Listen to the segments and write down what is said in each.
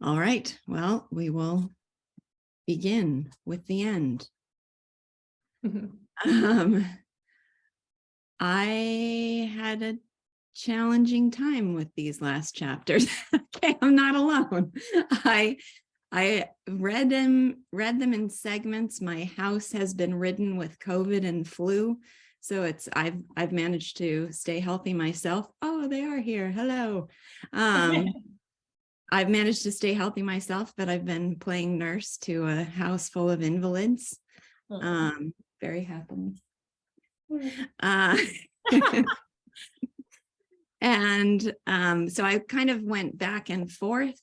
All right. Well, we will begin with the end. I had a challenging time with these last chapters. Okay, I'm not alone. I read them in segments. My house has been ridden with COVID and flu. So I've managed to stay healthy myself. Oh, they are here. Hello. I've managed to stay healthy myself, but I've been playing nurse to a house full of invalids. Very happily. And so I kind of went back and forth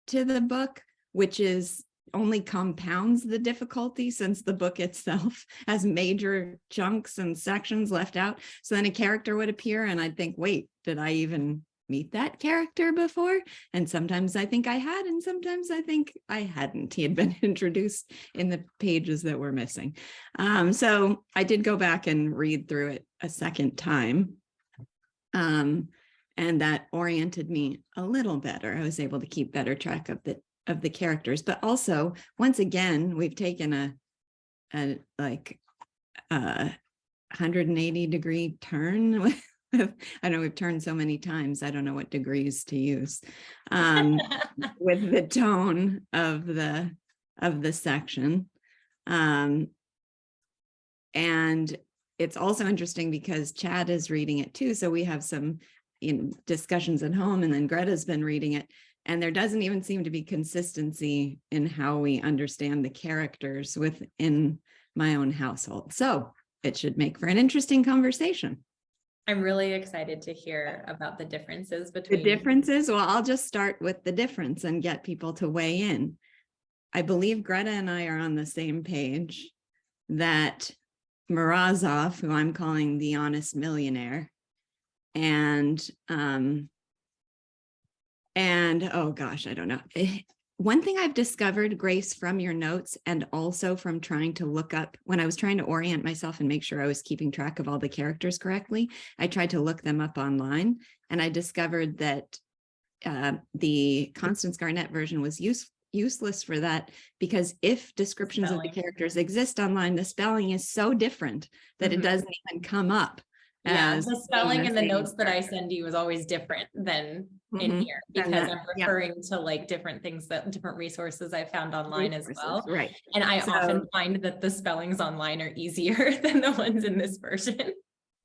to the book, which is only compounds the difficulty since the book itself has major chunks and sections left out. So then a character would appear and I'd think, wait, did I even meet that character before? And sometimes I think I had, and sometimes I think I hadn't. He had been introduced in the pages that were missing. So I did go back and read through it a second time. And that oriented me a little better. I was able to keep better track of the characters, but also once again, we've taken a 180-degree turn. I know we've turned so many times. I don't know what degrees to use with the tone of the section. And it's also interesting because Chad is reading it too. So we have some discussions at home, and then Greta's been reading it. And there doesn't even seem to be consistency in how we understand the characters within my own household. So it should make for an interesting conversation. I'm really excited to hear about the differences between the differences. Well, I'll just start with the difference and get people to weigh in. I believe Greta and I are on the same page that Morozov, who I'm calling the honest millionaire, and oh gosh, I don't know. One thing I've discovered, Grace, from your notes and also from trying to look up, when I was trying to orient myself and make sure I was keeping track of all the characters correctly, I tried to look them up online, and I discovered that the Constance Garnett version was useless for that, because if descriptions of the characters exist online, the spelling is so different that it doesn't even come up. Yeah, the spelling in the notes that I send you is always different than in here, because I'm referring to like different things, that different resources I found online as well. Right. And I often find that the spellings online are easier than the ones in this version.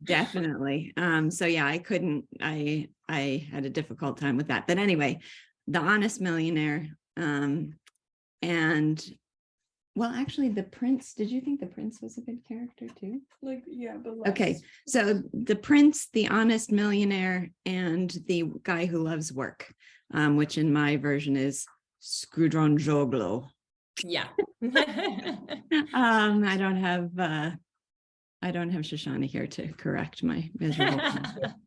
Definitely. So yeah, I had a difficult time with that. But anyway, the honest millionaire, and well, actually the prince, did you think the prince was a good character too? Like, yeah, but okay. So the prince, the honest millionaire, and the guy who loves work, which in my version is Scrudron. Yeah. I don't have Shoshana here to correct my miserable.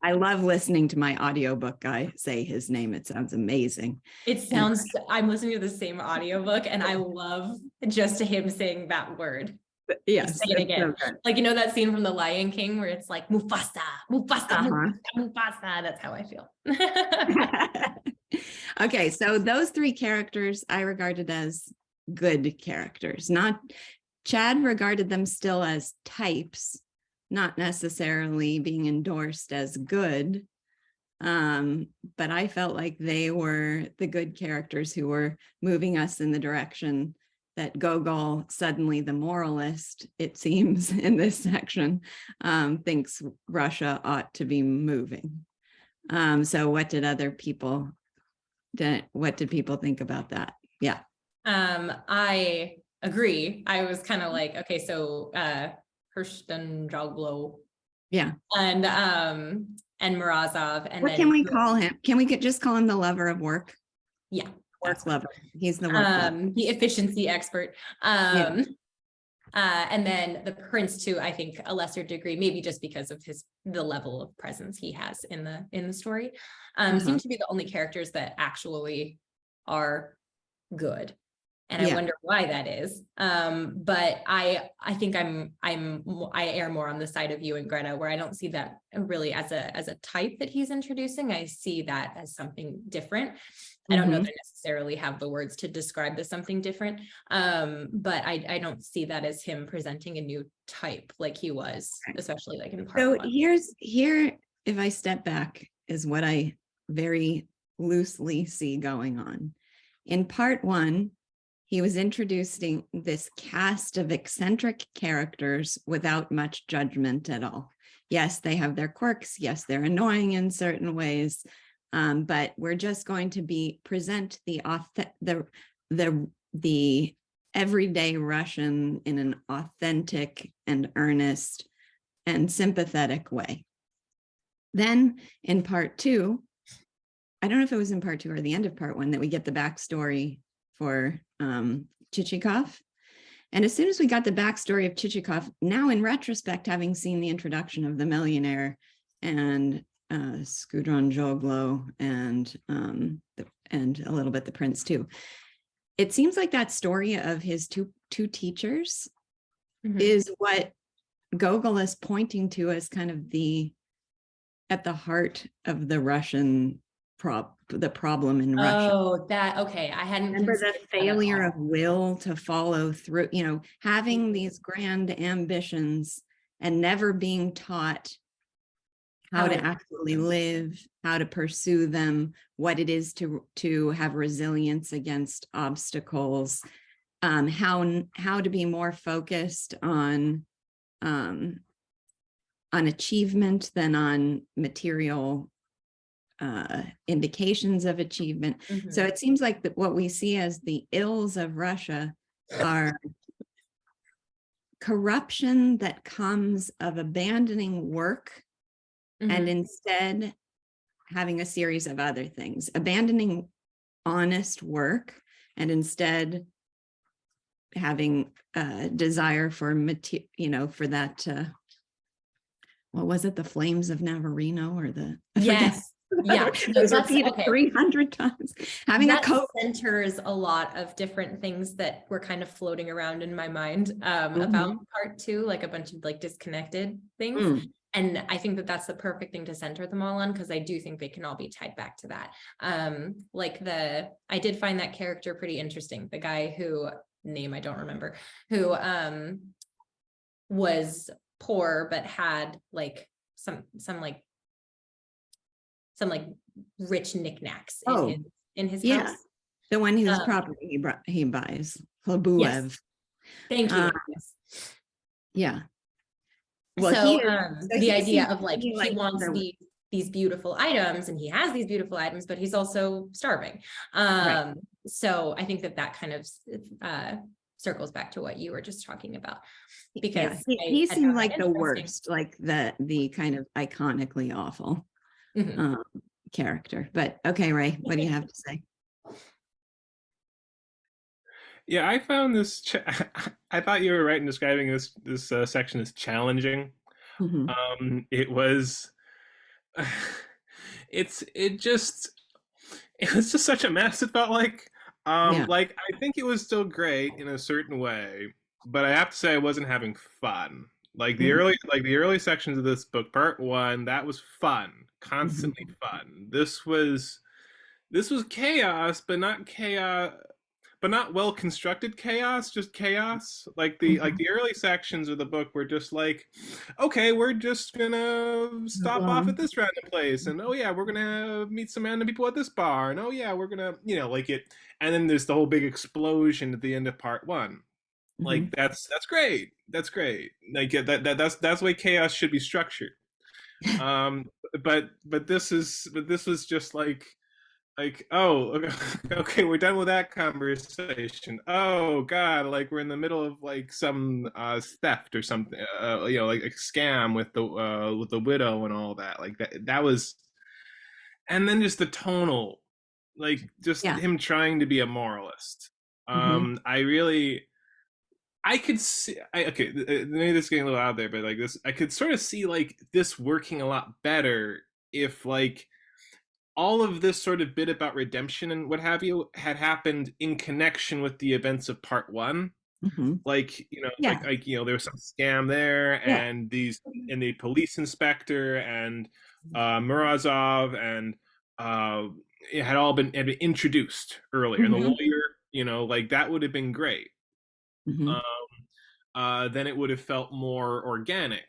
I love listening to my audiobook guy say his name. It sounds amazing. It sounds, I'm listening to the same audiobook and I love just him saying that word. Yes. Say it again. So like, you know, that scene from The Lion King where it's like, Mufasa, Mufasa, Mufasa. That's how I feel. Okay. So those three characters I regarded as good characters, not Chad regarded them still as types, not necessarily being endorsed as good. But I felt like they were the good characters who were moving us in the direction that Gogol, suddenly the moralist, it seems in this section, thinks Russia ought to be moving. So what did people think about that? Yeah. I agree. I was kind of like, okay, so Kirsten Joglo. Yeah. And Morozov. And what can we call him? Can we just call him the lover of work? Yeah. Work lover. He's the work lover. The efficiency expert. And then the prince to, I think, a lesser degree, maybe just because of the level of presence he has in the story, seem to be the only characters that actually are good. And I wonder why that is. But I think I err more on the side of you and Greta, where I don't see that really as a type that he's introducing. I see that as something different. I don't know that I necessarily have the words to describe this something different. But I don't see that as him presenting a new type like he was, especially like in part one. Here, if I step back, is what I very loosely see going on. In part one, he was introducing this cast of eccentric characters without much judgment at all. Yes, they have their quirks. Yes, they're annoying in certain ways. But we're just going to present the everyday Russian in an authentic and earnest and sympathetic way. Then in part two, I don't know if it was in part two or the end of part one, that we get the backstory for Chichikov. And as soon as we got the backstory of Chichikov, now in retrospect, having seen the introduction of the millionaire and Skudron Joglo and a little bit the prince too, it seems like that story of his two teachers is what Gogol is pointing to as kind of at the heart of the Russian problem in Russia. Oh, okay. I hadn't remember the failure of will to follow through, having these grand ambitions and never being taught how to actually live, how to pursue them, what it is to have resilience against obstacles, how to be more focused on achievement than on material indications of achievement. So it seems like that what we see as the ills of Russia are corruption that comes of abandoning work and instead having a series of other things, abandoning honest work and instead having a desire for for that what was it, the flames of Navarino, or the yes. Yeah, it was repeated 300 times. Having that centers a lot of different things that were kind of floating around in my mind about part two, like a bunch of like disconnected things. And I think that that's the perfect thing to center them all on, because I do think they can all be tied back to that. I did find that character pretty interesting. The guy name I don't remember, who was poor but had like some rich knicknacks in his house. The one whose property he buys, Hlobuev. Yes. Thank you. Yeah. Well, so the idea of like he wants these beautiful items, and he has these beautiful items, but he's also starving. So I think that kind of circles back to what you were just talking about, because he seemed like the worst, like the kind of iconically awful character. But okay, Ray, what do you have to say? Yeah, I found this. I thought you were right in describing this section as challenging. It was. It was just such a mess. It felt like. Like I think it was still great in a certain way, but I have to say I wasn't having fun. Like the early sections of this book, part one, that was fun, constantly fun. This was chaos, but not chaos. But not well constructed chaos, just chaos. Like the early sections of the book were just like, okay, we're just gonna stop off at this random place, and oh yeah, we're gonna meet some random people at this bar, and oh yeah, we're gonna like it. And then there's the whole big explosion at the end of part one. Like that's great. That's great. Like that's the way chaos should be structured. But this was just like, oh, okay, we're done with that conversation. Oh God, like we're in the middle of like some theft or something, like a scam with the widow and all that. Like that was, and then just the tonal, like just him trying to be a moralist. I could see, okay, maybe this is getting a little out there, but like this, I could sort of see like this working a lot better if like all of this sort of bit about redemption and what have you had happened in connection with the events of part one. Like, Yeah. there was some scam there, Yeah. and the police inspector and Murazov, and it had been introduced earlier, and the Mhm. lawyer, like that would have been great. Mhm. Then it would have felt more organic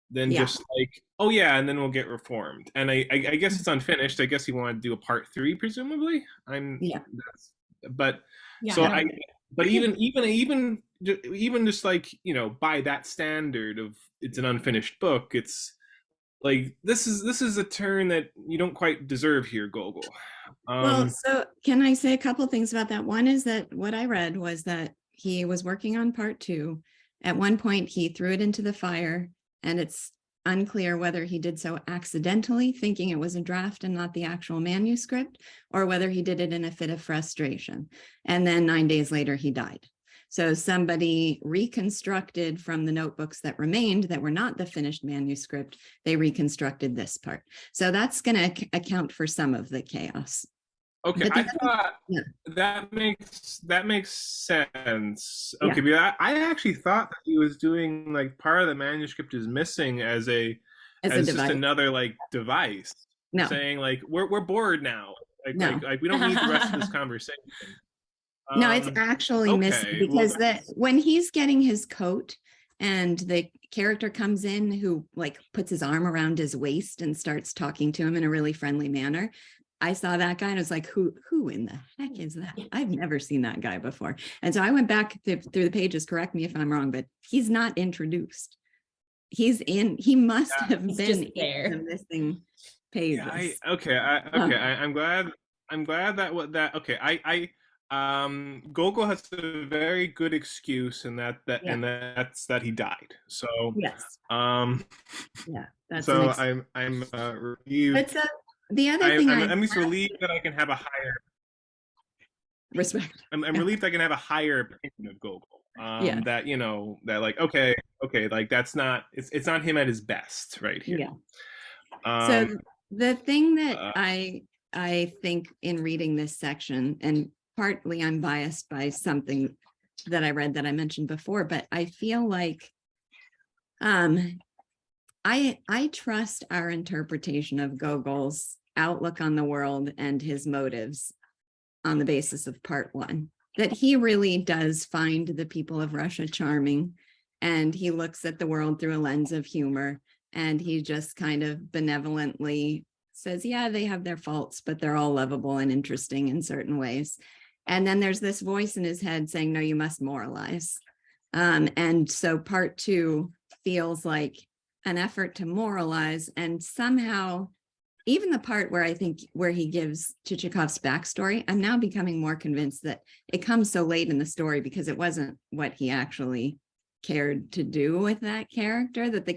than Yeah. just like, oh yeah, and then we'll get reformed. And I guess it's unfinished. I guess he wanted to do a part three, presumably. Yeah. But Yeah, so I I, don't. but even just like, by that standard of it's an unfinished book, it's like this is a turn that you don't quite deserve here, Gogol. Well, Um, so can I say a couple things about that? One is that what I read was that he was working on part two. At one point, he threw it into the fire, and it's unclear whether he did so accidentally, thinking it was a draft and not the actual manuscript, or whether he did it in a fit of frustration. And then 9 days later, he died. So somebody reconstructed from the notebooks that remained that were not the finished manuscript, they reconstructed this part. So that's going to account for some of the chaos. okay, But I the thought yeah, that makes sense. yeah, Okay, but I actually thought that he was doing like part of the manuscript is missing as a as just device. another like device No, saying like we're bored now. no, Like we don't need the rest of this conversation. no, it's Um, actually missing okay, well because that when he's getting his coat and the character comes in who like puts his arm around his waist and starts talking to him in a really friendly manner. I saw that guy and I was like, who in the heck is that? I've never seen that guy before. And so I went back through the pages, correct me if I'm wrong, but he's not introduced. He must yeah, have He's been just in there. the missing yeah, pages. I'm glad that what that okay. Gogol has a very good excuse, and Yeah. that's that he died. So Yes. um Yeah. That's an so ex I'm relieved. but so the other thing I I'm just relieved that I can have a higher. respect. I'm Yeah. relieved I can have a higher opinion of Gogol. Yeah. That that like okay, like that's not it's not him at his best right here. Yeah. So Um, the thing that uh, I think in reading this section, and partly I'm biased by something that I read that I mentioned before, but I feel like um I trust our interpretation of Gogol's outlook on the world and his motives on the basis of part one, that he really does find the people of Russia charming, and he looks at the world through a lens of humor, and he just kind of benevolently says, yeah, they have their faults, but they're all lovable and interesting in certain ways. And then there's this voice in his head saying, no, you must moralize. And so part two feels like an effort to moralize, and somehow even the part where I think where he gives Chichikov's backstory, I'm now becoming more convinced that it comes so late in the story because it wasn't what he actually cared to do with that character, that the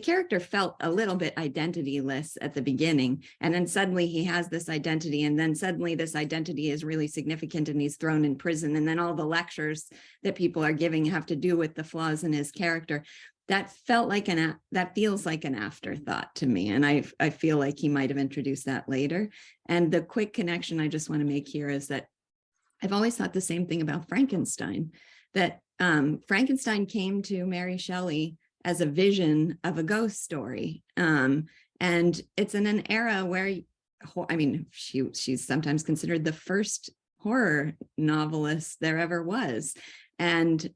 character felt a little bit identityless at the beginning, and then suddenly he has this identity, and then suddenly this identity is really significant and he's thrown in prison, and then all the lectures that people are giving have to do with the flaws in his character. That feels like an afterthought to me, and I feel like he might have introduced that later. And the quick connection I just want to make here is that I've always thought the same thing about Frankenstein, that Frankenstein came to Mary Shelley as a vision of a ghost story. And it's in an era where, I mean, she's sometimes considered the first horror novelist there ever was. And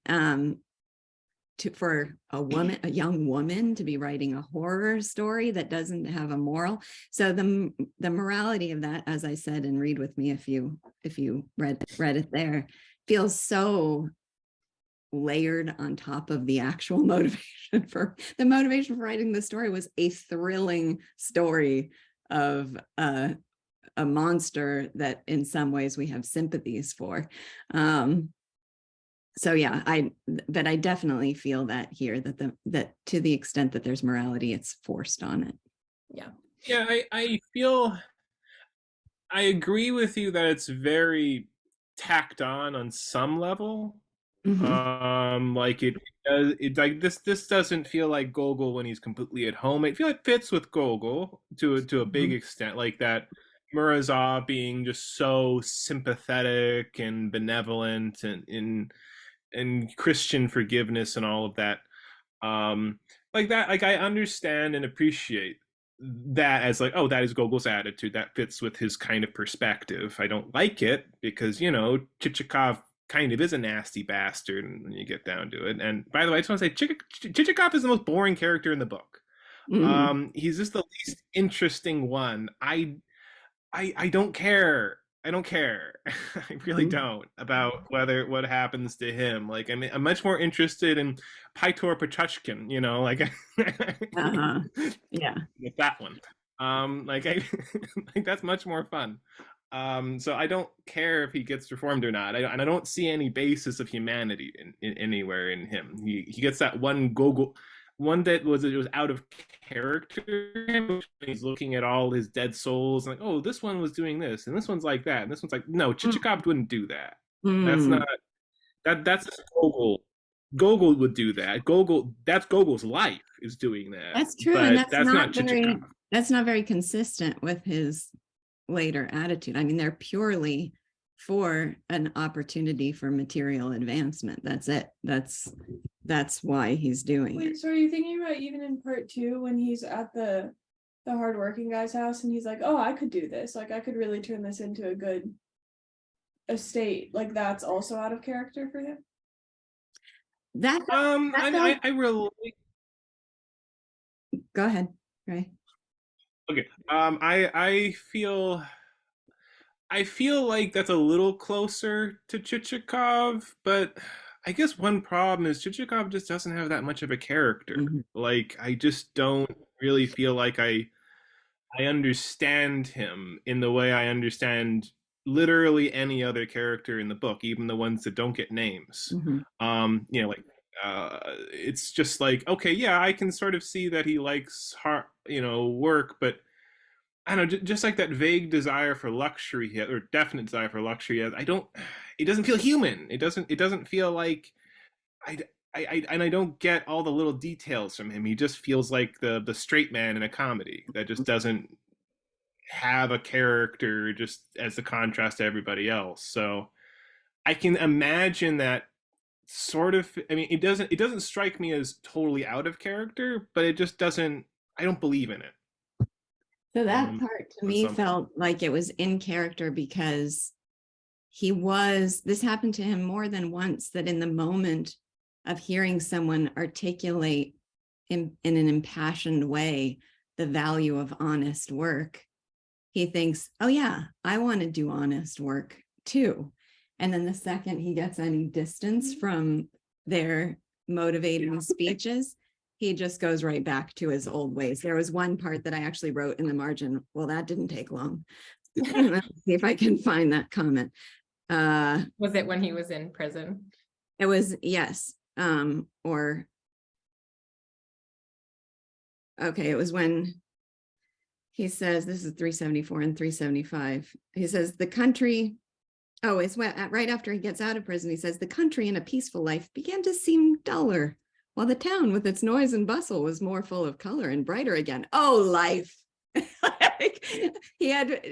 for a young woman to be writing a horror story that doesn't have a moral. So the morality of that, as I said, and read with me if you read it there, feels so layered on top of the actual motivation for writing the story was a thrilling story of a monster that in some ways we have sympathies for. So yeah, but I definitely feel that here, that to the extent that there's morality, it's forced on it. Yeah. yeah, I feel I agree with you that it's very tacked on some level. Mhm. Like it does it like this doesn't feel like Gogol when he's completely at home. It feel it fits with Gogol to a big Mhm. extent, like that Murazov being just so sympathetic and benevolent and Christian forgiveness and all of that. Like that, like I understand and appreciate that as like, oh, that is Gogol's attitude. That fits with his kind of perspective. I don't like it because, you know, Chichikov kind of is a nasty bastard when you get down to it. And by the way, I just want to say Chichikov is the most boring character in the book. He's just the least interesting one. I don't care. I don't care. I really don't about what happens to him. Like I'm much more interested in Pytor Pechuchkin, you know, like Yeah. with that one. Like I like that's much more fun. So I don't care if he gets reformed or not. And I don't see any basis of humanity in anywhere in him. He gets that one Gogol one that was out of character. He's looking at all his dead souls, and like, oh, this one was doing this, and this one's like that, and this one's like, no, Chichikov wouldn't do that. That's not that's Gogol. Gogol would do that. That's Gogol's life is doing that. That's true, but and that's not Chichikov. That's not very consistent with his later attitude. I mean, they're purely for an opportunity for material advancement. That's it. That's why he's doing it. So are you thinking about even in part 2 when he's at the hardworking guy's house and he's like, oh, I could do this. Like I could really turn this into a good estate. Like that's also out of character for him? I really go ahead, right? Okay. I feel like that's a little closer to Chichikov, but I guess one problem is Chichikov just doesn't have that much of a character. Like I just don't really feel like I understand him in the way I understand literally any other character in the book, even the ones that don't get names. You know, like it's just like, okay, yeah, I can sort of see that he likes hard, you know, work, but I don't know, just like that vague desire for luxury he has, or definite desire for luxury he has, it doesn't feel human. It doesn't feel like I don't get all the little details from him. He just feels like the straight man in a comedy that just doesn't have a character just as the contrast to everybody else. So I can imagine that sort of, I mean, it doesn't strike me as totally out of character, but it just doesn't, I don't believe in it. So that part to me felt like it was in character because this happened to him more than once, that in the moment of hearing someone articulate in an impassioned way the value of honest work, he thinks, oh yeah, I want to do honest work too. And then the second he gets any distance from their motivating speeches, he just goes right back to his old ways. There was one part that I actually wrote in the margin. Well, that didn't take long. Let's see if I can find that comment. Was it when he was in prison? It was, yes. Or, okay, it was when he says, this is 374 and 375. He says, the country, it's right after he gets out of prison. He says, the country in a peaceful life began to seem duller, while the town with its noise and bustle was more full of color and brighter again. Oh, life. Like, he had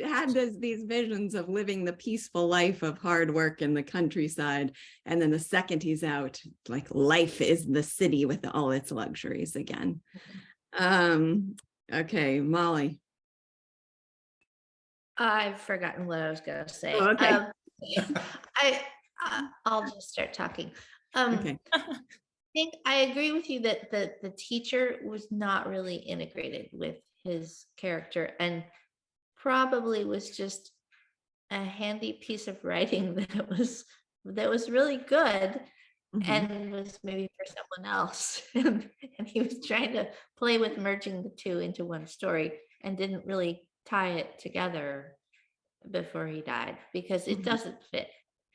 these visions of living the peaceful life of hard work in the countryside. And then the second he's out, like, life is the city with all its luxuries again. Okay, Molly. I've forgotten what I was going to say. Oh, okay. I'll just start talking. Okay. I think I agree with you that the teacher was not really integrated with his character and probably was just a handy piece of writing that was really good and was maybe for someone else. And he was trying to play with merging the two into one story and didn't really tie it together before he died because it doesn't fit.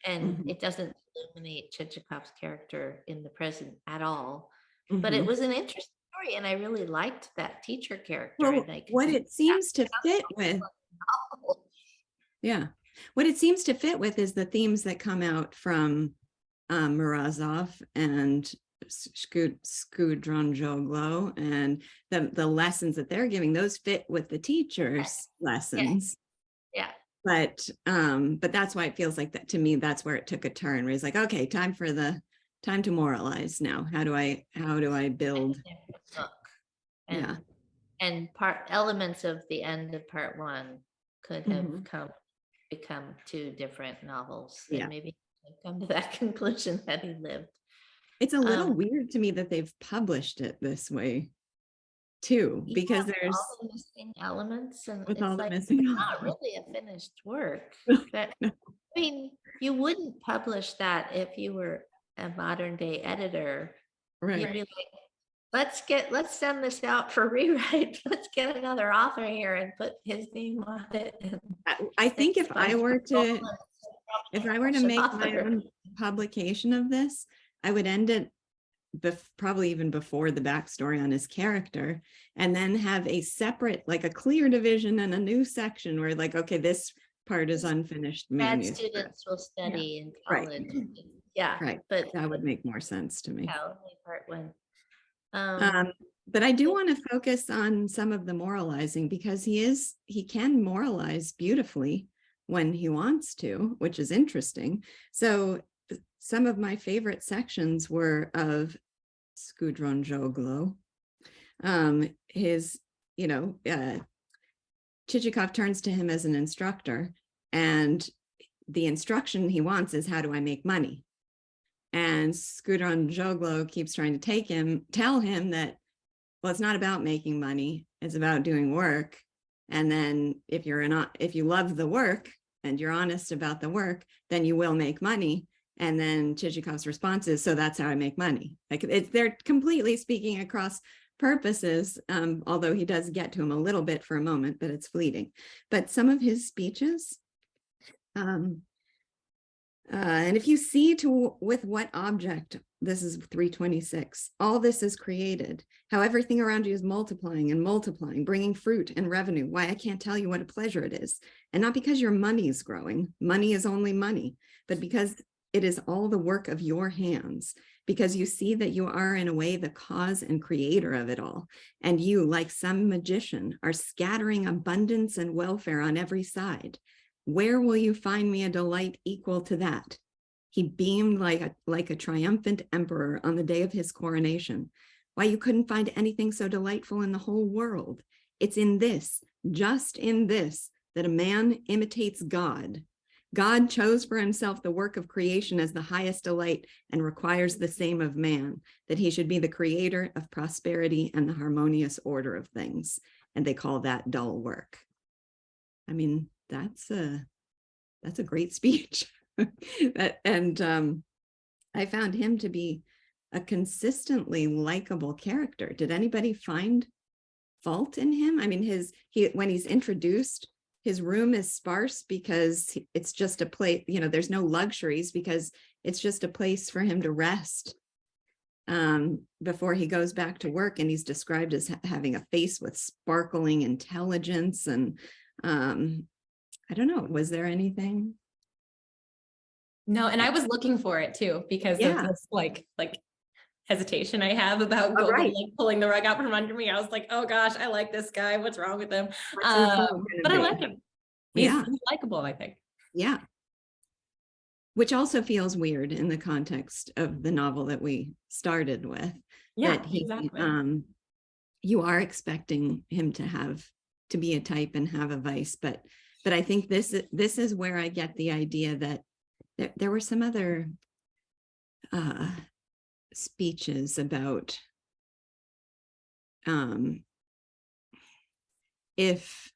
And it doesn't illuminate Chichikov's character in the present at all. But it was an interesting story, and I really liked that teacher character. Well, what it seems to fit with, what it seems to fit with is the themes that come out from Murazov and Skudronjoglo, and the lessons that they're giving. Those fit with the teacher's lessons. Yeah. But that's why it feels like that to me. That's where it took a turn, where he's like, okay, time to moralize now. How do I build? Book. Yeah. And elements of the end of part one could have become two different novels. Yeah. And maybe come to that conclusion had he lived. It's a little weird to me that they've published it this way too, because there's all the missing elements, and with it's all the like missing it's not really a finished work. That, I mean, you wouldn't publish that if you were a modern day editor. right. You'd be like, let's send this out for rewrite. Let's get another author here and put his name on it. I think if I were to make my own publication of this, I would end it probably even before the backstory on his character, and then have a separate, like a clear division and a new section where like, okay, this part is unfinished Grad manuscript. students will study in Right. college. Yeah, Right. but That would make more sense to me. only part one. But I do want to focus on some of the moralizing, because he can moralize beautifully when he wants to, which is interesting. So some of my favorite sections were of Skudron Joglo. Chichikov turns to him as an instructor, and the instruction he wants is, how do I make money? And Skudron Joglo keeps trying to tell him that, well, it's not about making money, it's about doing work. And then if you love the work and you're honest about the work, then you will make money. And then Chichikov's response is, so that's how I make money. Like they're completely speaking across purposes, although he does get to him a little bit for a moment, but it's fleeting. But some of his speeches, and if you see with what object, this is 326, all this is created, how everything around you is multiplying and multiplying, bringing fruit and revenue. Why, I can't tell you what a pleasure it is. And not because your money is growing, money is only money, but because it is all the work of your hands, because you see that you are in a way the cause and creator of it all. And you, like some magician, are scattering abundance and welfare on every side. Where will you find me a delight equal to that? He beamed like a triumphant emperor on the day of his coronation. Why, you couldn't find anything so delightful in the whole world. It's in this, just in this, that a man imitates God. God chose for himself the work of creation as the highest delight and requires the same of man, that he should be the creator of prosperity and the harmonious order of things. And they call that dull work. I mean, that's a great speech. I found him to be a consistently likable character. Did anybody find fault in him? I mean, when he's introduced, his room is sparse because it's just a place, there's no luxuries because it's just a place for him to rest before he goes back to work. And he's described as having a face with sparkling intelligence. And I don't know, was there anything? No, and I was looking for it too, because of this like hesitation I have about Gogol pulling the rug out from under me. I was like, oh gosh, I like this guy. What's wrong with him? But I like him. He's likable, I think. Yeah. Which also feels weird in the context of the novel that we started with. Yeah, exactly. You are expecting him to be a type and have a vice, but I think this is where I get the idea that there were some other speeches about if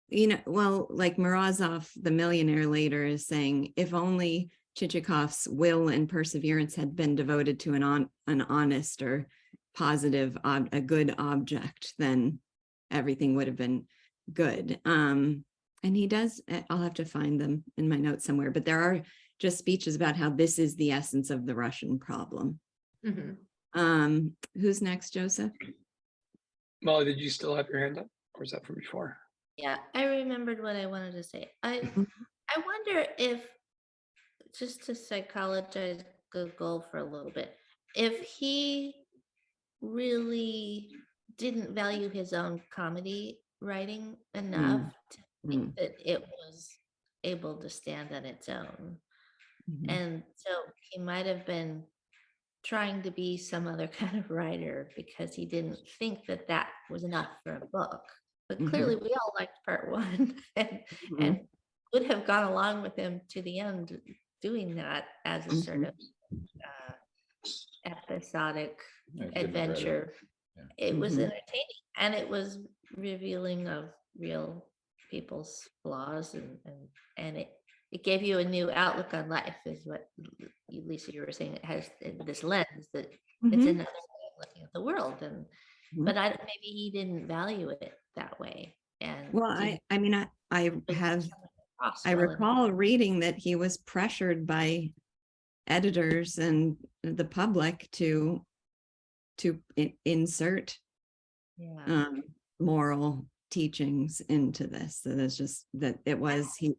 like Morozov, the millionaire, later is saying, if only Chichikov's will and perseverance had been devoted to an honest or positive, a good object, then everything would have been good. And he does, I'll have to find them in my notes somewhere, but there are just speeches about how this is the essence of the Russian problem. Mm-hmm. Who's next, Joseph? Molly, did you still have your hand up, or was that from before? Yeah, I remembered what I wanted to say. I wonder if, just to psychologize Gogol for a little bit, if he really didn't value his own comedy writing enough to think that it was able to stand on its own. Mhm. And so he might have been trying to be some other kind of writer because he didn't think that that was enough for a book. But clearly we all liked part one and would have gone along with him to the end doing that as a sort of episodic adventure. It was entertaining and it was revealing of real people's flaws and it gave you a new outlook on life, is what Lisa, you were saying. It has this lens that it's another way of looking at the world, and but maybe he didn't value it that way. And Well, I mean, I recall reading that he was pressured by editors and the public to insert moral teachings into this. So there's just that it was he.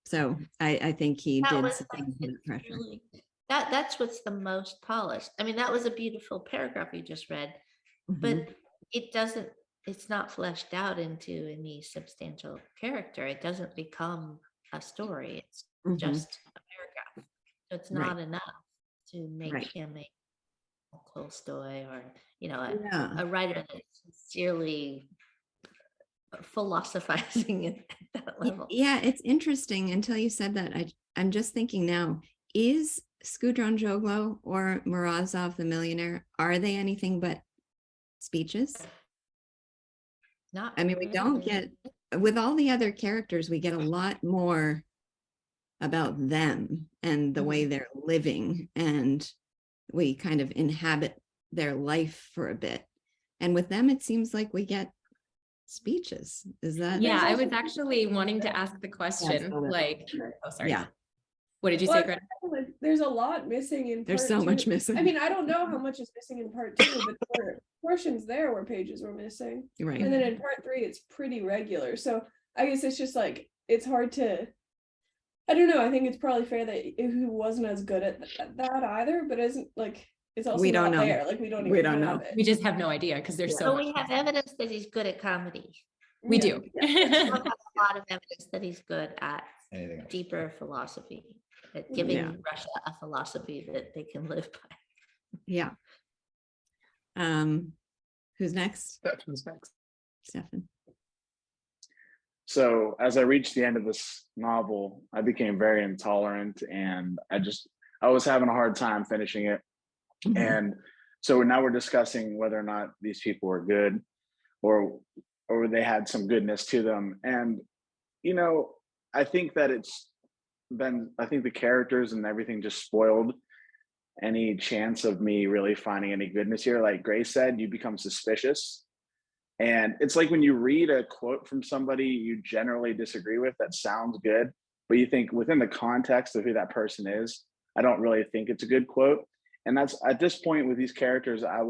So I think he did succumb to that pressure. Really, that's what's the most polished. I mean, that was a beautiful paragraph you just read, but it's not fleshed out into any substantial character. It doesn't become a story. It's just a paragraph. So it's not enough to make him a Tolstoy or, a writer that's sincerely philosophizing at that level. Yeah, it's interesting until you said that. I'm just thinking now, is Skudron Joglo or Morozov the Millionaire, are they anything but speeches? Not I mean, we don't get, with all the other characters, we get a lot more about them and the way they're living, and we kind of inhabit their life for a bit. And with them, it seems like we get speeches. Is that? Yeah, I was actually wanting to ask the question, like, oh, sorry. Yeah. What did you say, Greta? There's a lot missing in There's so much missing. I mean, I don't know how much is missing in part 2, but there were portions there where pages were missing. Right. And then in part 3, it's pretty regular. So I guess it's just like, it's hard to, I don't know. I think it's probably fair that he wasn't as good at that either, but isn't like, it's also we don't know. There. Like we don't know. We just have no idea because there's so we have evidence that he's good at comedy. We do. We have a lot of evidence that he's good at deeper philosophy, at giving Russia a philosophy that they can live by. Yeah. Who's next? Stefan's next. Stefan. So as I reached the end of this novel, I became very intolerant, and I was having a hard time finishing it. And so now we're discussing whether or not these people were good or they had some goodness to them. And, I think that I think the characters and everything just spoiled any chance of me really finding any goodness here. Like Grace said, you become suspicious. And it's like when you read a quote from somebody you generally disagree with that sounds good, but you think within the context of who that person is, I don't really think it's a good quote. And that's at this point with these characters, I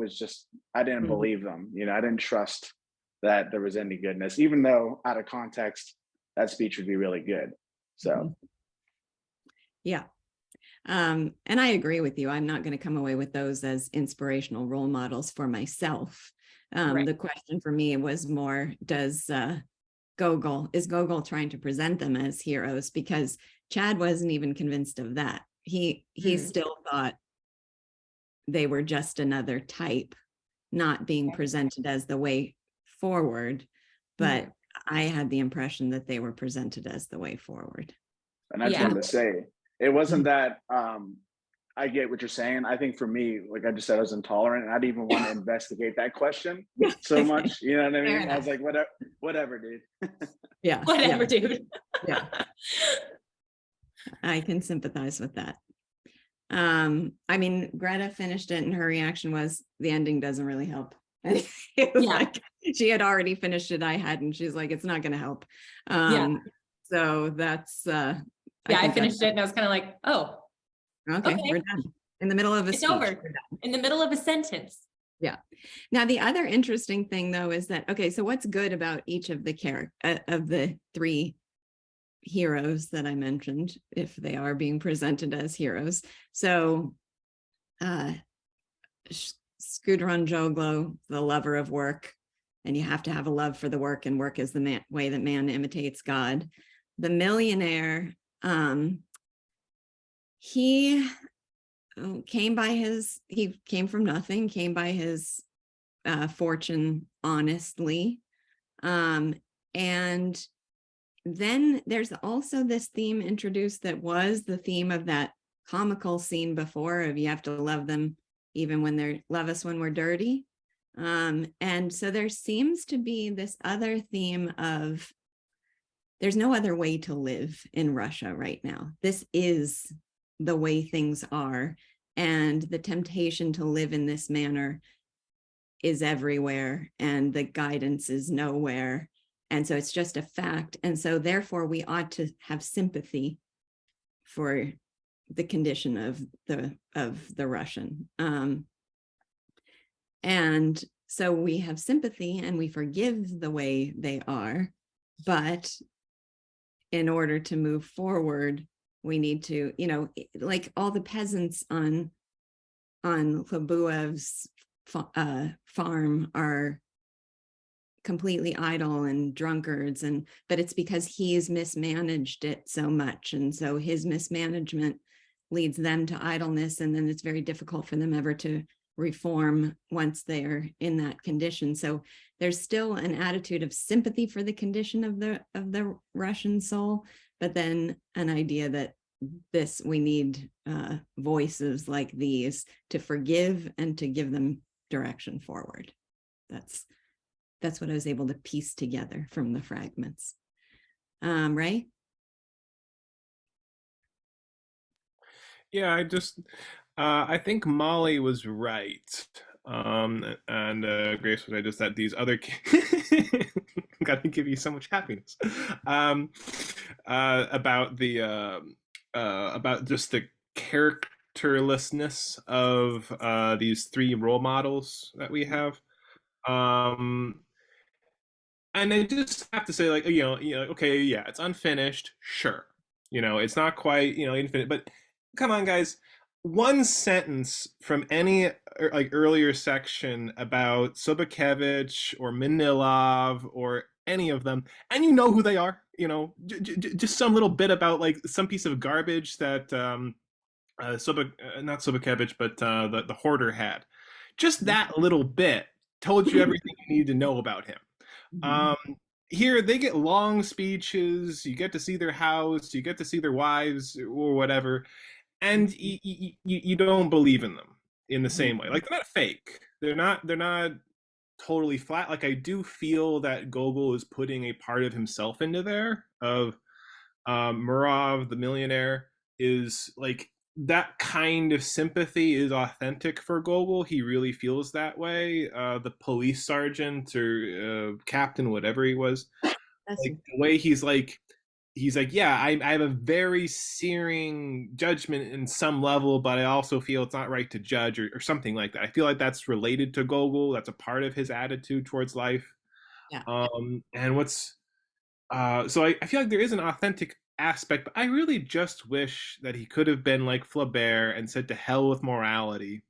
didn't believe them. I didn't trust that there was any goodness, even though out of context, that speech would be really good. So. Yeah. And I agree with you. I'm not going to come away with those as inspirational role models for myself. The question for me was more, is Gogol trying to present them as heroes? Because Chad wasn't even convinced of that. He still thought they were just another type, not being presented as the way forward. But I had the impression that they were presented as the way forward. And I just wanted to say, it wasn't that I get what you're saying. I think for me, like I just said, I was intolerant, and I didn't even want to investigate that question so much. You know what I mean? I was like, whatever, dude. Yeah. Whatever, dude. Yeah. I can sympathize with that. I mean, Greta finished it and her reaction was the ending doesn't really help. It was like she had already finished it. I hadn't. She's like, it's not going to help. So that's I finished it and I was kind of like, oh, okay, we're done. In the middle of a speech. Over. In the middle of a sentence. Yeah. Now, the other interesting thing, though, is that, okay, so what's good about each of the of the 3 heroes that I mentioned, if they are being presented as heroes? So Skudron Joglo, the lover of work, and you have to have a love for the work, and work is the way that man imitates God. The millionaire, he came from nothing, came by his fortune honestly. And then there's also this theme introduced that was the theme of that comical scene before, of you have to love them even when love us when we're dirty. And so there seems to be this other theme of there's no other way to live in Russia right now. This is the way things are. And the temptation to live in this manner is everywhere, and the guidance is nowhere. And so it's just a fact. And so therefore we ought to have sympathy for the condition of the Russian. And so we have sympathy and we forgive the way they are, but in order to move forward, we need to, like all the peasants on Labuev's farm are completely idle and drunkards, but it's because he's mismanaged it so much, and so his mismanagement leads them to idleness, and then it's very difficult for them ever to reform once they're in that condition. So there's still an attitude of sympathy for the condition of the Russian soul, but then an idea that we need voices like these to forgive and to give them direction forward. That's what I was able to piece together from the fragments. Right? Yeah, I think Molly was right. And Grace was right, just that these other got to give you so much happiness. About just the characterlessness of these three role models that we have. And I just have to say, like, okay, yeah, it's unfinished, sure. It's not quite, infinite, but come on, guys. One sentence from any like earlier section about Sobakevich or Manilov or any of them, and you know who they are. Just some little bit about like some piece of garbage that not Sobakevich, but the hoarder had. Just that little bit told you everything you need to know about him. Here they get long speeches, you get to see their house, you get to see their wives or whatever, and you don't believe in them in the same way. Like, they're not fake, they're not totally flat. Like, I do feel that Gogol is putting a part of himself into there, of Murov the millionaire is like, that kind of sympathy is authentic for Gogol. He really feels that way. The police sergeant or captain, whatever he was, like, the way he's like, yeah, I have a very searing judgment in some level, but I also feel it's not right to judge, or something like that. I feel like that's related to Gogol. That's a part of his attitude towards life. Yeah. And what's so I feel like there is an authentic aspect, but I really just wish that he could have been like Flaubert and said to hell with morality,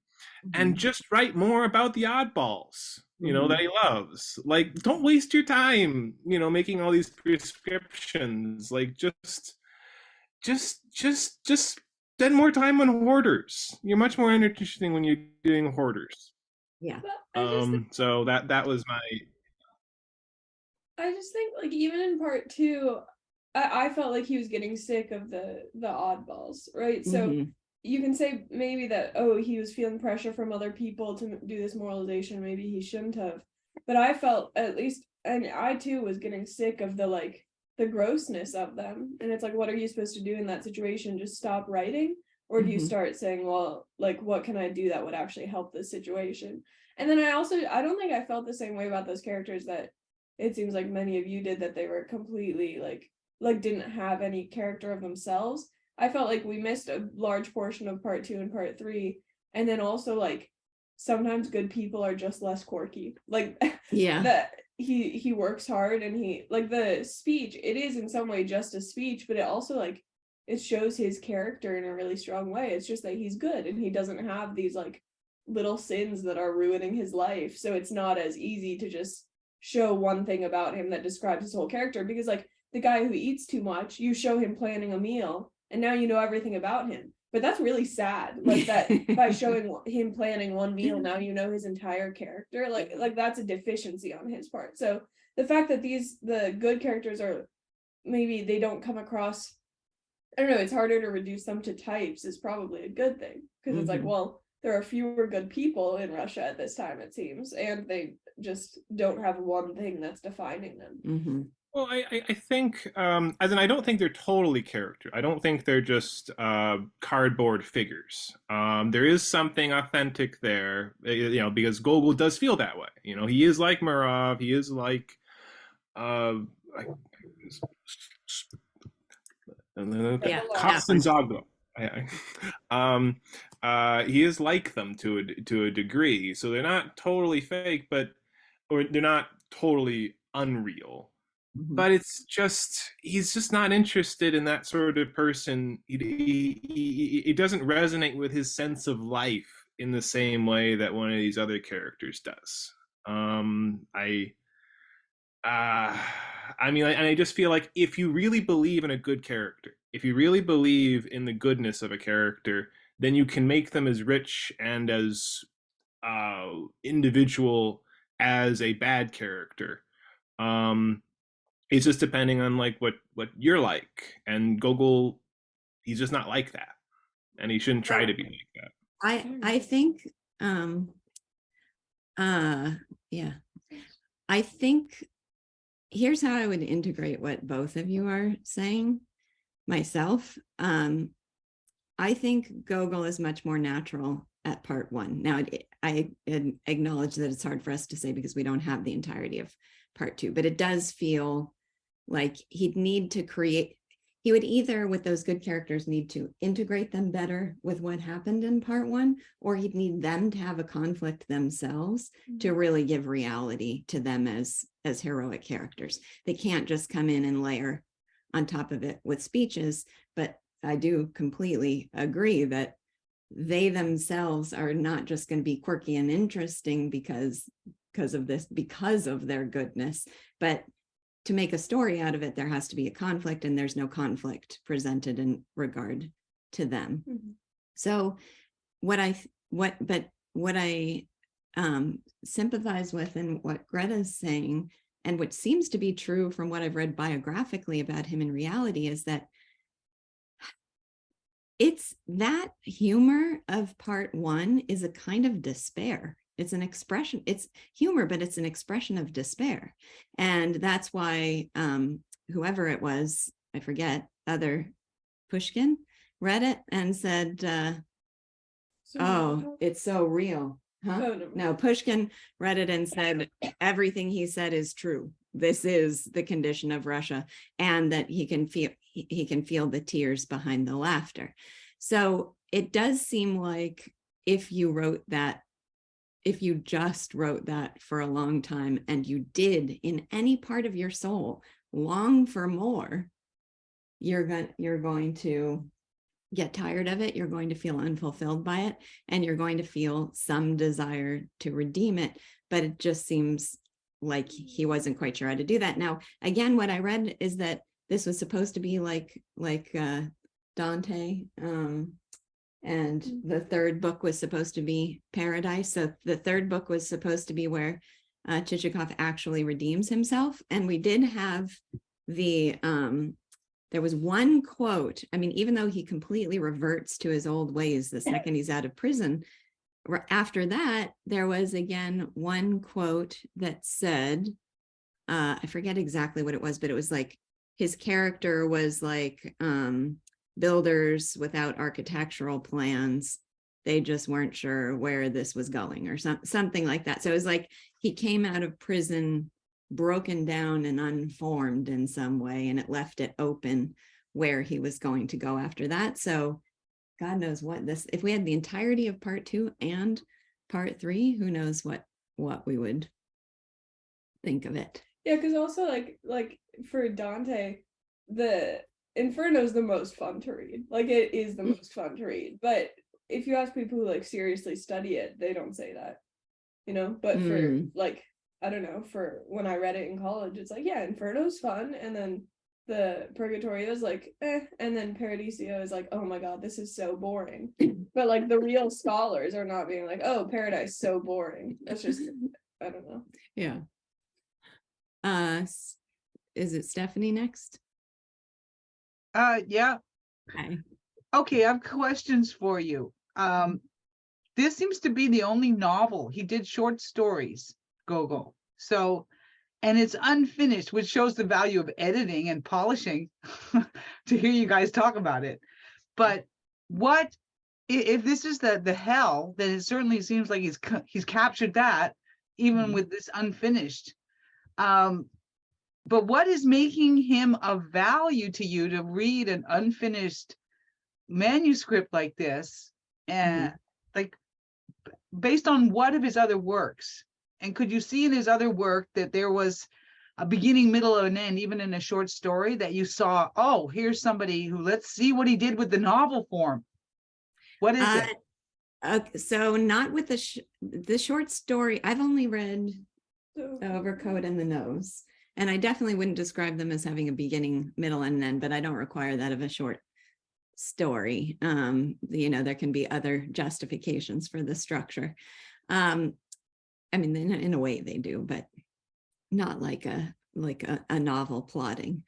and just write more about the oddballs, that he loves. Like, don't waste your time, making all these prescriptions. Like, just spend more time on hoarders. You're much more interesting when you're doing hoarders. Yeah. So that was my. I just think, like, even in part two, I felt like he was getting sick of the oddballs, right? So you can say maybe that, oh, he was feeling pressure from other people to do this moralization, maybe he shouldn't have. But I felt, at least, and I too was getting sick of the grossness of them. And it's like, what are you supposed to do in that situation? Just stop writing? Or do you start saying, well, like, what can I do that would actually help this situation? And then I don't think I felt the same way about those characters that it seems like many of you did, that they were completely like didn't have any character of themselves. I felt like we missed a large portion of part 2 and part 3. And then also, like, sometimes good people are just less quirky. Like, yeah, that he works hard, and he, like, the speech, it is in some way just a speech, but it also, like, it shows his character in a really strong way. It's just that he's good and he doesn't have these like little sins that are ruining his life. So it's not as easy to just show one thing about him that describes his whole character, because like the guy who eats too much, you show him planning a meal and now you know everything about him. But that's really sad. Like that by showing him planning one meal, now you know his entire character. Like that's a deficiency on his part. So the fact that the good characters are, maybe they don't come across, I don't know, it's harder to reduce them to types is probably a good thing. Because it's like, well, there are fewer good people in Russia at this time, it seems, and they just don't have one thing that's defining them. Well, I think, as in, I don't think they're totally character. I don't think they're just cardboard figures. There is something authentic there, you know, because Gogol does feel that way. You know, he is like Murov. He is like, Kostanzaglo. He is like them to a degree. So they're not totally fake, or they're not totally unreal. But it's just, he's just not interested in that sort of person. It doesn't resonate with his sense of life in the same way that one of these other characters does. I mean, and I just feel like if you really believe in a good character, if you really believe in the goodness of a character, then you can make them as rich and as individual as a bad character. It's just depending on like what you're like, and Gogol, he's just not like that, and he shouldn't try to be like that. I think yeah, I think here's how I would integrate what both of you are saying myself. I think Gogol is much more natural at part one. Now, I acknowledge that it's hard for us to say because we don't have the entirety of part two, but it does feel like he'd need to create, he would either, with those good characters, need to integrate them better with what happened in part one, or he'd need them to have a conflict themselves to really give reality to them as heroic characters. They can't just come in and layer on top of it with speeches. But I do completely agree that they themselves are not just going to be quirky and interesting because of their goodness, but to make a story out of it, there has to be a conflict, and there's no conflict presented in regard to them. So what I sympathize with and what Greta's saying, and what seems to be true from what I've read biographically about him in reality, is that it's that humor of part one is a kind of despair. It's an expression, it's humor, but it's an expression of despair. And that's why whoever it was, I forget, other Pushkin read it and said, oh, it's so real. Huh? No, Pushkin read it and said, everything he said is true. This is the condition of Russia, and that he can feel the tears behind the laughter. So it does seem like if you just wrote that for a long time, and you did in any part of your soul long for more, you're going to get tired of it. You're going to feel unfulfilled by it, and you're going to feel some desire to redeem it. But it just seems like he wasn't quite sure how to do that. Now, again, what I read is that this was supposed to be like Dante, and the third book was supposed to be Paradise. So the third book was supposed to be where Chichikov actually redeems himself. And we did have there was one quote. I mean, even though he completely reverts to his old ways the second he's out of prison, after that, there was again one quote that said, I forget exactly what it was, but it was like his character was like builders without architectural plans. They just weren't sure where this was going, or something like that. So it was like he came out of prison broken down and unformed in some way, and it left it open where he was going to go after that. So God knows what this, if we had the entirety of part two and part three, who knows what we would think of it. Yeah, because also like for Dante, the Inferno is the most fun to read. Like, it is the most fun to read. But if you ask people who like seriously study it, they don't say that, you know. But for like I don't know, for when I read it in college, it's like, yeah, Inferno's fun, and then the Purgatorio is like, and then Paradiso is like, oh my god, this is so boring. But like the real scholars are not being like, oh, Paradise so boring. That's just, I don't know. Yeah. Is it Stephanie next? Yeah. Okay. Okay, I have questions for you. This seems to be the only novel. He did short stories, Gogo. So, and it's unfinished, which shows the value of editing and polishing to hear you guys talk about it. But what if this is the hell, then it certainly seems like he's captured that, even with this unfinished. But what is making him of value to you to read an unfinished manuscript like this, and like based on what of his other works? And could you see in his other work that there was a beginning, middle, and an end, even in a short story, that you saw, oh, here's somebody who, let's see what he did with the novel form? What is it? Okay, so not with the short story. I've only read The Overcoat and the Nose, and I definitely wouldn't describe them as having a beginning, middle, and an end, but I don't require that of a short story. There can be other justifications for the structure. I mean, in a way they do, but not like a novel plotting.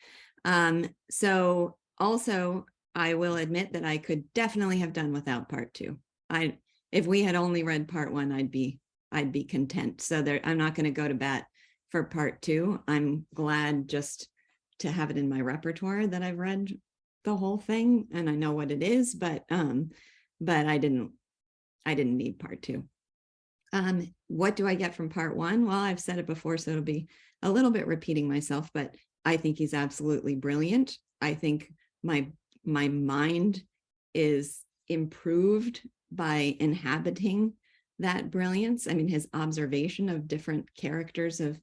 So also, I will admit that I could definitely have done without part 2. If we had only read part 1, I'd be content. So I'm not going to go to bat for part 2. I'm glad just to have it in my repertoire that I've read the whole thing and I know what it is, but I didn't need part 2. What do I get from part 1? Well, I've said it before, so it'll be a little bit repeating myself, but I think he's absolutely brilliant. I think my mind is improved by inhabiting that brilliance. I mean, his observation of different characters of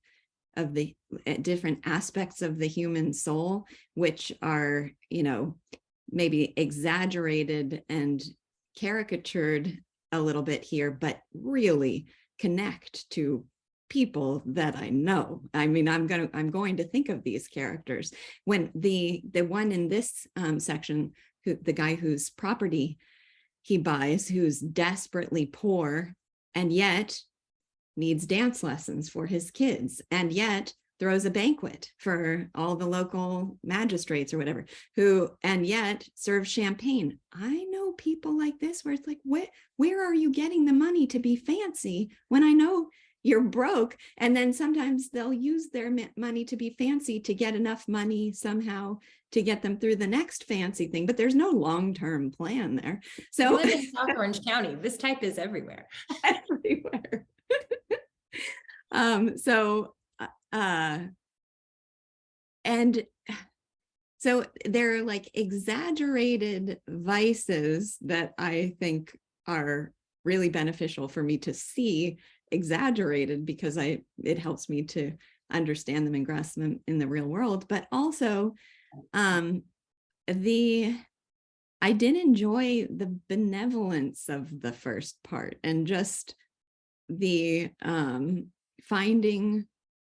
the different aspects of the human soul, which are, maybe exaggerated and caricatured a little bit here, but really connect to people that I know. I mean, I'm going to think of these characters. When the one in this section, the guy whose property he buys, who's desperately poor and yet needs dance lessons for his kids, and yet throws a banquet for all the local magistrates or whatever, and yet serves champagne. I know people like this where it's like, where are you getting the money to be fancy when I know you're broke? And then sometimes they'll use their money to be fancy to get enough money somehow to get them through the next fancy thing, but there's no long-term plan there. So you live in South Orange County. This type is everywhere. Everywhere. And so they're like exaggerated vices that I think are really beneficial for me to see exaggerated, because it helps me to understand them and grasp them in the real world. But also I did enjoy the benevolence of the first part, and just the finding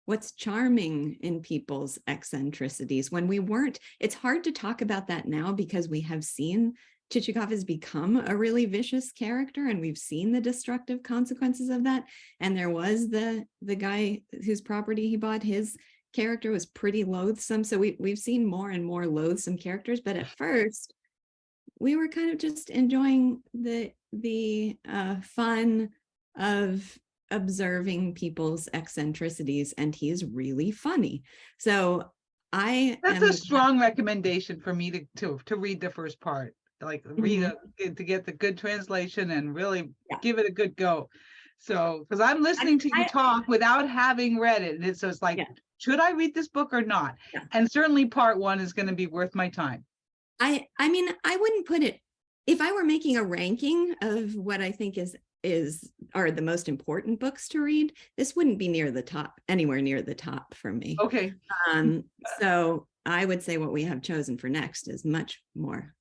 what's charming in people's eccentricities when we weren't. It's hard to talk about that now because we have seen Chichikov has become a really vicious character, and we've seen the destructive consequences of that. And there was the guy whose property he bought, his character was pretty loathsome. So we've seen more and more loathsome characters, but at first we were kind of just enjoying the fun of observing people's eccentricities, and he's really funny. So that's a strong recommendation for me to read the first part, like read to get the good translation and really give it a good go. So because I'm listening to you talk without having read it, and it's just like, should I read this book or not? And certainly part 1 is going to be worth my time. I mean, I wouldn't put it, if I were making a ranking of what I think are the most important books to read, this wouldn't be anywhere near the top for me. Okay. So I would say what we have chosen for next is much more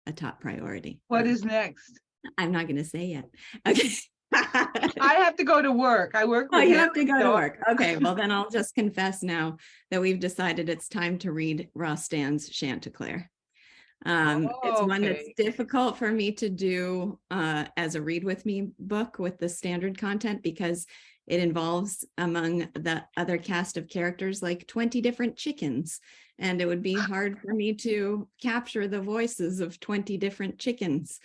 a top priority. What is next? I'm not going to say yet. Okay. I have to go to work. I work Oh, with you him, have to go to so- work. Okay, well then I'll just confess now that we've decided it's time to read Rostan's Chanticleer. It's one that's Okay. difficult for me to do as a read with me book with the standard content because it involves among the other cast of characters like 20 different chickens. And it would be hard for me to capture the voices of 20 different chickens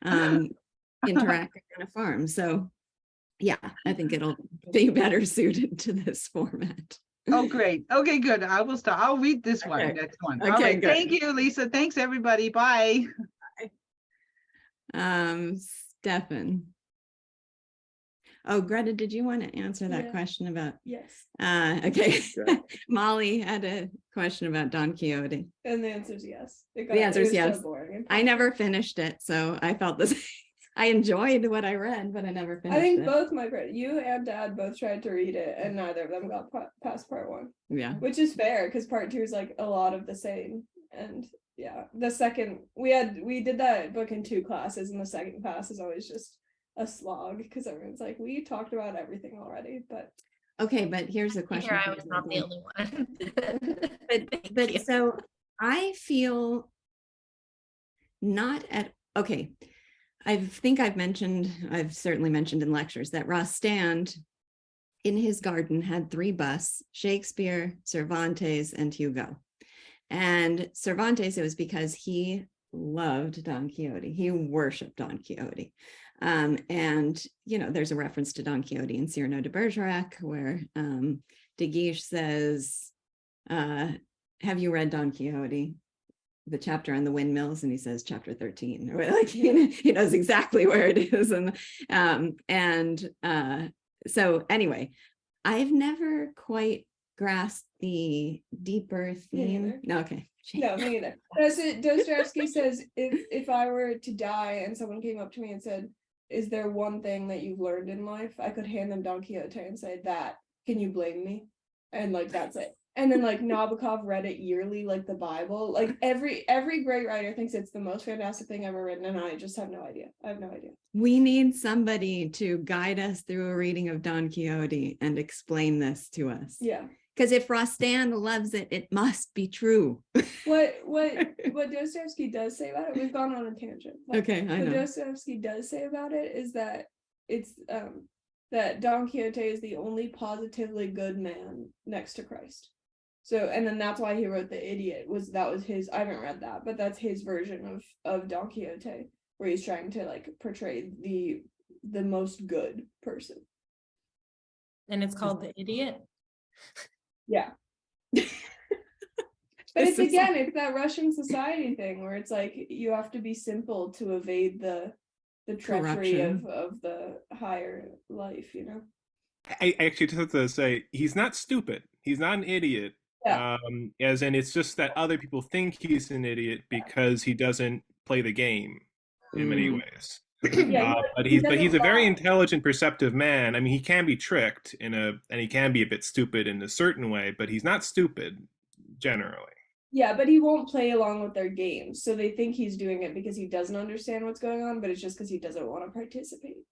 interacting on a farm. So yeah, I think it'll be better suited to this format. Oh, great. Okay, good. I will start. I'll read this one, Okay. next one. Okay, All right. good. Thank you, Lisa. Thanks, everybody. Bye. Stefan. Oh, Greta, did you want to answer that Yeah. question about? Yes. Okay. Yeah. Molly had a question about Don Quixote. And the answer is yes. The answer is it was so yes. boring. I never finished it, so I felt this. I enjoyed what I read, but I never finished I think it. both my you and Dad both tried to read it, and neither of them got past part one, Yeah. which is fair because part two is like a lot of the same. And yeah, the second we did that book in 2 classes, and the second class is always just a slog because everyone's like, we talked about everything already. But Okay, but here's a question. Here, for I you, was not the Greta. only one. But Thank you. so I feel not at okay. I think I've certainly mentioned in lectures that Rostand in his garden had 3 busts: Shakespeare, Cervantes, and Hugo. And Cervantes, it was because he loved Don Quixote. He worshiped Don Quixote. And, you know, there's a reference to Don Quixote in Cyrano de Bergerac, where de Guiche says, have you read Don Quixote? The chapter on the windmills, and he says chapter 13, or like he knows exactly where it is. And so anyway, I've never quite grasped the deeper theme. No, okay. no, me either. Dostoevsky says if I were to die and someone came up to me and said, is there one thing that you've learned in life? I could hand them Don Quixote and say, that, can you blame me? And like, that's it. And then like Nabokov read it yearly, like the Bible. Like every great writer thinks it's the most fantastic thing ever written, and I just have no idea. I have no idea. We need somebody to guide us through a reading of Don Quixote and explain this to us. Yeah. Because if Rostand loves it, it must be true. What Dostoevsky does say about it, we've gone on a tangent. Okay, I What know. Dostoevsky does say about it is that it's that Don Quixote is the only positively good man next to Christ. So, and then that's why he wrote The Idiot, that was his, I haven't read that, but that's his version of Don Quixote, where he's trying to like portray the most good person. And it's called The Idiot. Yeah. But it's that Russian society thing where it's like you have to be simple to evade the treachery Corruption. of the higher life, you know. I actually just have to say he's not stupid. He's not an idiot. Yeah. As in, it's just that other people think he's an idiot because he doesn't play the game in many ways. Yeah, But he he's a very doesn't intelligent, perceptive man. I mean, he can be tricked and he can be a bit stupid in a certain way, but he's not stupid generally. Yeah, but he won't play along with their games. So they think he's doing it because he doesn't understand what's going on, but it's just because he doesn't want to participate.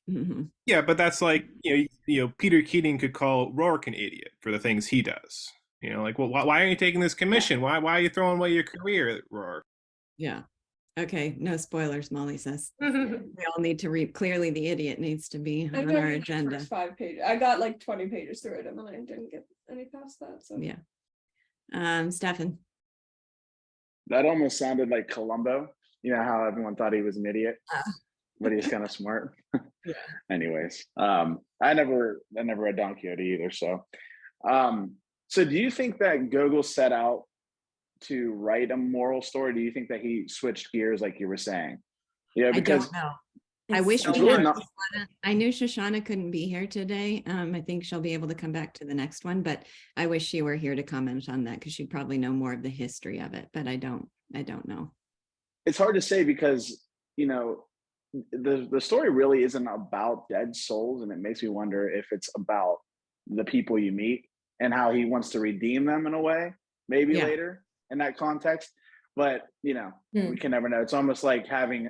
Mm-hmm. Yeah, but that's like, Peter Keating could call Rourke an idiot for the things he does. Like, well, why are you taking this commission? Why are you throwing away your career, Rourke? Yeah. Okay. No spoilers, Molly says. We all need to read. Clearly, The Idiot needs to be on our agenda. First 5 pages. I got like 20 pages through it, and then I didn't get any past that. So Yeah. Stefan. That almost sounded like Columbo. You know how everyone thought he was an idiot, but he's kind of smart. Yeah. Anyways, I never read Don Quixote either. So do you think that Gogol set out to write a moral story? Do you think that he switched gears, like you were saying? Yeah, because I don't know. I wish we really had not- Shoshana. I knew Shoshana couldn't be here today. I think she'll be able to come back to the next one, but I wish she were here to comment on that because she'd probably know more of the history of it, but I don't know. it's hard to say because, the story really isn't about dead souls, and it makes me wonder if it's about the people you meet and how he wants to redeem them in a way, maybe later in that context. But, we can never know. It's almost like having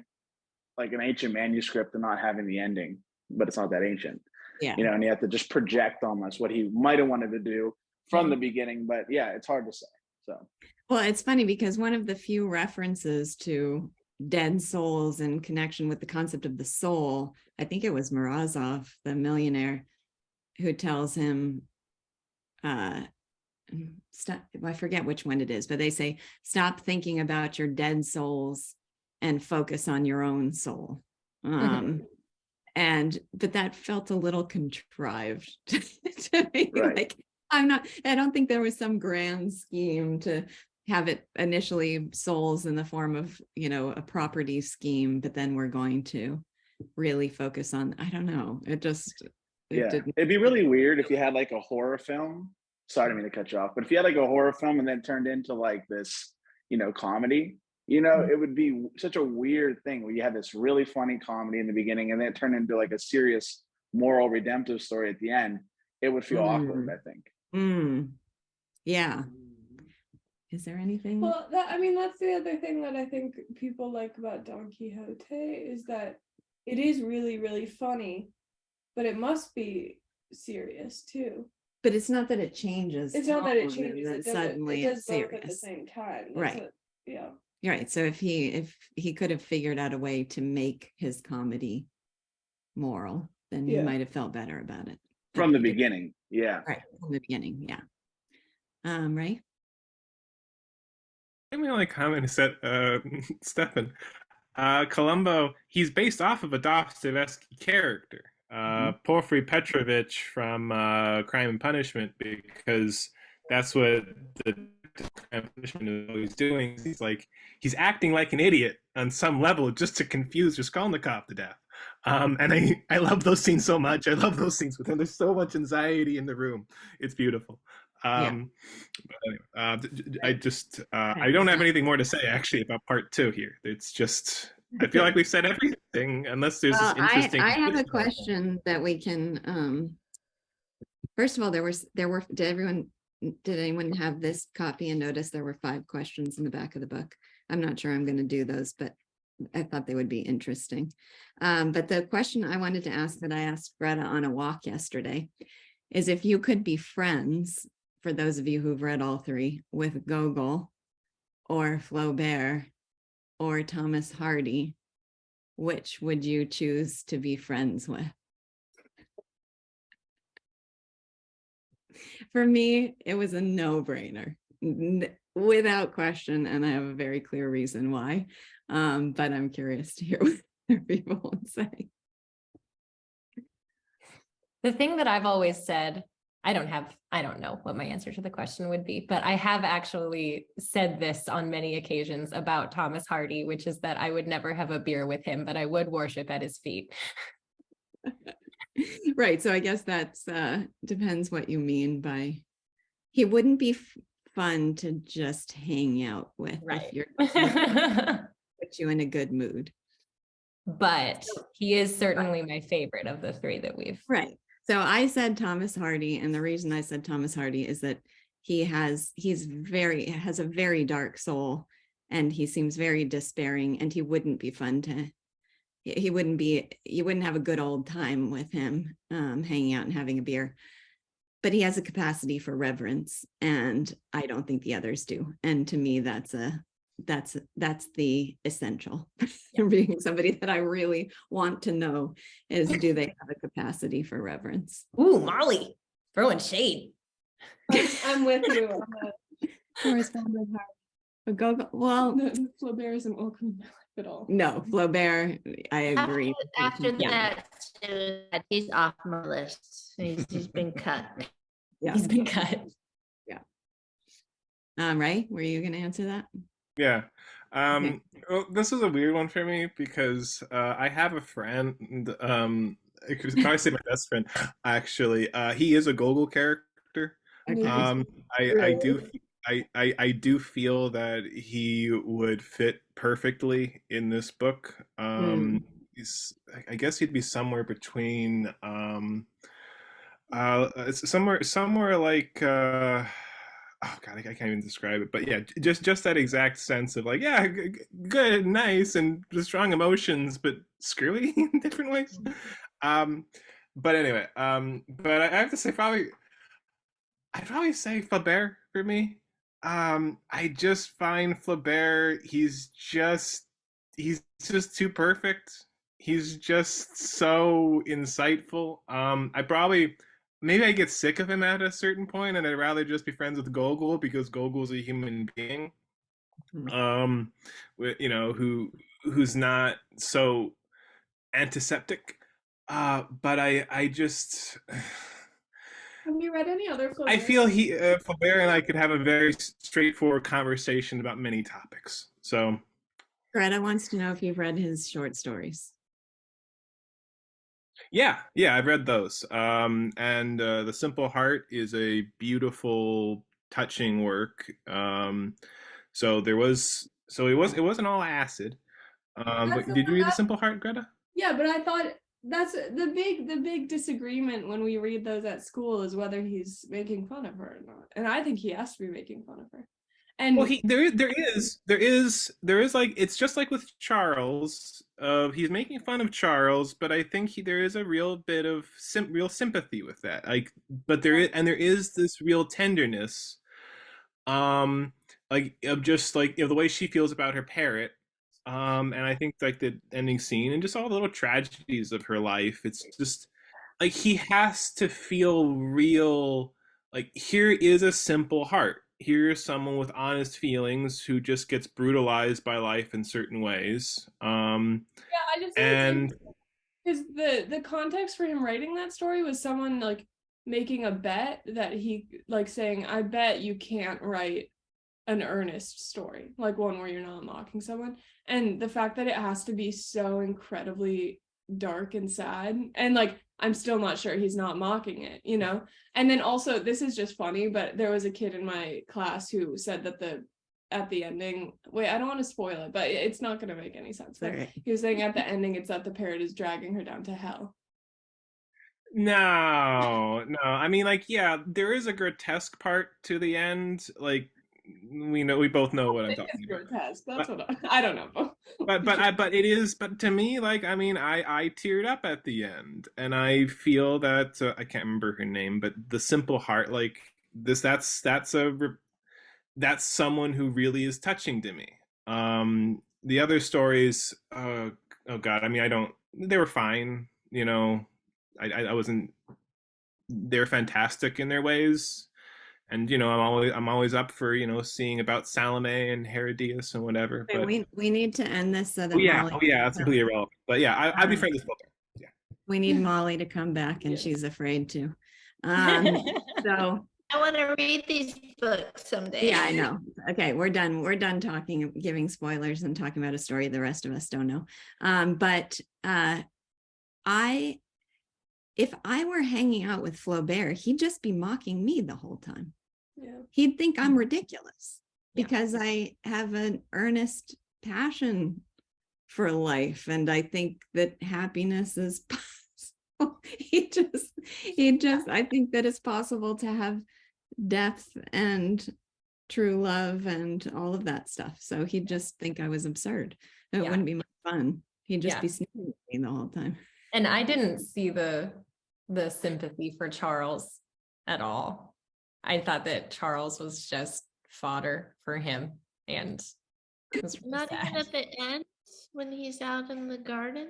like an ancient manuscript and not having the ending, but it's not that ancient. Yeah. You know, and you have to just project almost what he might have wanted to do from the beginning. But yeah, it's hard to say. So, well, it's funny because one of the few references to dead souls in connection with the concept of the soul, I think it was Morozov, the millionaire, who tells him, stop, I forget which one it is, but they say, stop thinking about your dead souls and focus on your own soul. But that felt a little contrived to me. Right. Like, I don't think there was some grand scheme to have it initially souls in the form of, you know, a property scheme, but then we're going to really focus on, I don't know. It didn't. It'd be really weird if you had like a horror film. Sorry, I didn't mean to cut you off, but if you had like a horror film and then turned into like this, you know, comedy, you know, it would be such a weird thing where you have this really funny comedy in the beginning and then it turned into like a serious moral redemptive story at the end. It would feel awkward, I think. Yeah. Is there anything? Well, that's the other thing that I think people like about Don Quixote is that it is really, really funny, but it must be serious too. But it's not that it changes. It's not that it changes. It suddenly it does it's both serious at the same time. Right. Yeah. Right. So if he could have figured out a way to make his comedy moral, then he might have felt better about it. From the beginning. Yeah. Right. From the beginning. Yeah. Right. I mean, like comment said, Stefan, Columbo, he's based off of a Dostoevsky character, Porfiry Petrovich from Crime and Punishment, because that's what the Crime and Punishment is always doing. He's acting like an idiot on some level just to confuse Raskolnikov to death. And I love those scenes so much. I love those scenes with him. There's so much anxiety in the room. It's beautiful. But anyway, I don't have anything more to say actually about part 2 here. It's just, I feel like we've said everything unless there's this interesting. I have a question that we can, first of all, did anyone have this copy and notice there were 5 questions in the back of the book? I'm not sure I'm going to do those, but I thought they would be interesting. But the question I wanted to ask that I asked Greta on a walk yesterday is if you could be friends, for those of you who've read all 3, with Gogol or Flaubert or Thomas Hardy, which would you choose to be friends with? For me, it was a no-brainer, without question, and I have a very clear reason why. But I'm curious to hear what other people would say. The thing that I've always said, I don't know what my answer to the question would be, but I have actually said this on many occasions about Thomas Hardy, which is that I would never have a beer with him, but I would worship at his feet. Right. So I guess that's depends what you mean by, he wouldn't be fun to just hang out with. Right. If you're put you in a good mood. But he is certainly my favorite of the 3 that we've. Right. So I said Thomas Hardy, and the reason I said Thomas Hardy is that he has a very dark soul, and he seems very despairing, and he wouldn't be fun to, you wouldn't have a good old time with him, hanging out and having a beer. But he has a capacity for reverence, and I don't think the others do. And to me, that's the essential. Being somebody that I really want to know is, do they have a capacity for reverence? Ooh, Molly, throwing shade. I'm with you on that. Correspondent Hardy. Well, Flaubert isn't welcome in my life at all. no, Flaubert, I agree. After that, he's off my list. He's been cut. Yeah. He's been cut. Yeah. Right? Were you going to answer that? Yeah. Well, this is a weird one for me because I have a friend, I could probably say my best friend, actually. He is a Gogol character. Okay. I do feel that he would fit perfectly in this book. I guess he'd be somewhere between somewhere like oh god, I can't even describe it, but yeah, just that exact sense of like, yeah, good, nice, and strong emotions, but screwy in different ways. But anyway, but I have to say, I'd probably say Flaubert for me. I just find Flaubert, he's just too perfect. He's just so insightful. Maybe I get sick of him at a certain point, and I'd rather just be friends with Gogol because Gogol's a human being. Um, who's not so antiseptic. But I just Have you read any other I Flaubert? feel Flaubert and I could have a very straightforward conversation about many topics. So Greta wants to know if you've read his short stories. yeah, I've read those. And The Simple Heart is a beautiful, touching work. It wasn't all acid. That's But did you read The Simple Heart, Greta? Yeah, but I thought that's the big disagreement when we read those at school is whether he's making fun of her or not. And I think he has to be making fun of her. And Well, there is like it's just like with Charles. He's making fun of Charles, but I think there is a real bit of real sympathy with that. Like, but there is this real tenderness, like of just like the way she feels about her parrot. And I think like the ending scene and just all the little tragedies of her life. It's just like he has to feel real. Like here is a simple heart. Here's someone with honest feelings who just gets brutalized by life in certain ways. yeah, I just think And because the context for him writing that story was someone like making a bet that he like saying, I bet you can't write an earnest story, like one where you're not mocking someone. And the fact that it has to be so incredibly dark and sad, and like I'm still not sure he's not mocking it, you know. And then also, this is just funny, but there was a kid in my class who said that at the ending, wait, I don't want to spoil it, but it's not going to make any sense. But he was saying at the ending it's that the parrot is dragging her down to hell. no, I mean, like, yeah, there is a grotesque part to the end. Like, we both know what I'm talking about. Grotesque. That's what I don't know. But to me, like, I mean, I teared up at the end, and I feel that I can't remember her name, but The Simple Heart, like that's someone who really is touching to me. The other stories, oh God, I mean, they were fine, you know. I wasn't. They're fantastic in their ways, and I'm always up for seeing about Salome and Herodias and whatever. But we need to end this so that Molly, that's completely irrelevant. But yeah, I'd be friends with Flaubert. Yeah, we need Molly to come back, and she's afraid to. So I want to read these books someday. Yeah, I know. Okay, we're done. We're done talking, giving spoilers and talking about a story the rest of us don't know. But if I were hanging out with Flaubert, he'd just be mocking me the whole time. Yeah. He'd think I'm ridiculous because I have an earnest passion for life, and I think that happiness is possible. He just I think that it's possible to have depth and true love and all of that stuff. So he'd just think I was absurd. It wouldn't be much fun. He'd just be sneaking at me the whole time. And I didn't see the sympathy for Charles at all. I thought that Charles was just fodder for him, and it was really Not sad. even at the end when he's out in the garden.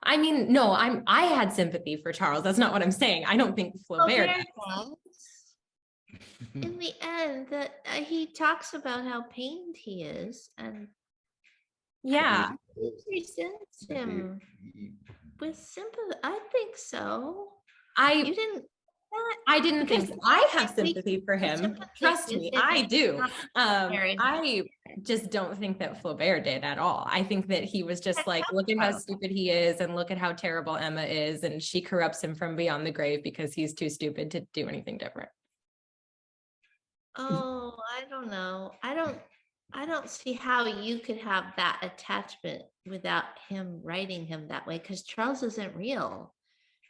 I mean, no, I had sympathy for Charles. That's not what I'm saying. I don't think Flaubert does. In the end, that he talks about how pained he is, and Yeah, he presents him with sympathy. I think so. You didn't. I didn't think so. I have sympathy for him. Trust me, I do. I just don't think that Flaubert did at all. I think that he was just like, look at how stupid he is, and look at how terrible Emma is, and she corrupts him from beyond the grave because he's too stupid to do anything different. Oh, I don't know. I don't see how you could have that attachment without him writing him that way, because Charles isn't real.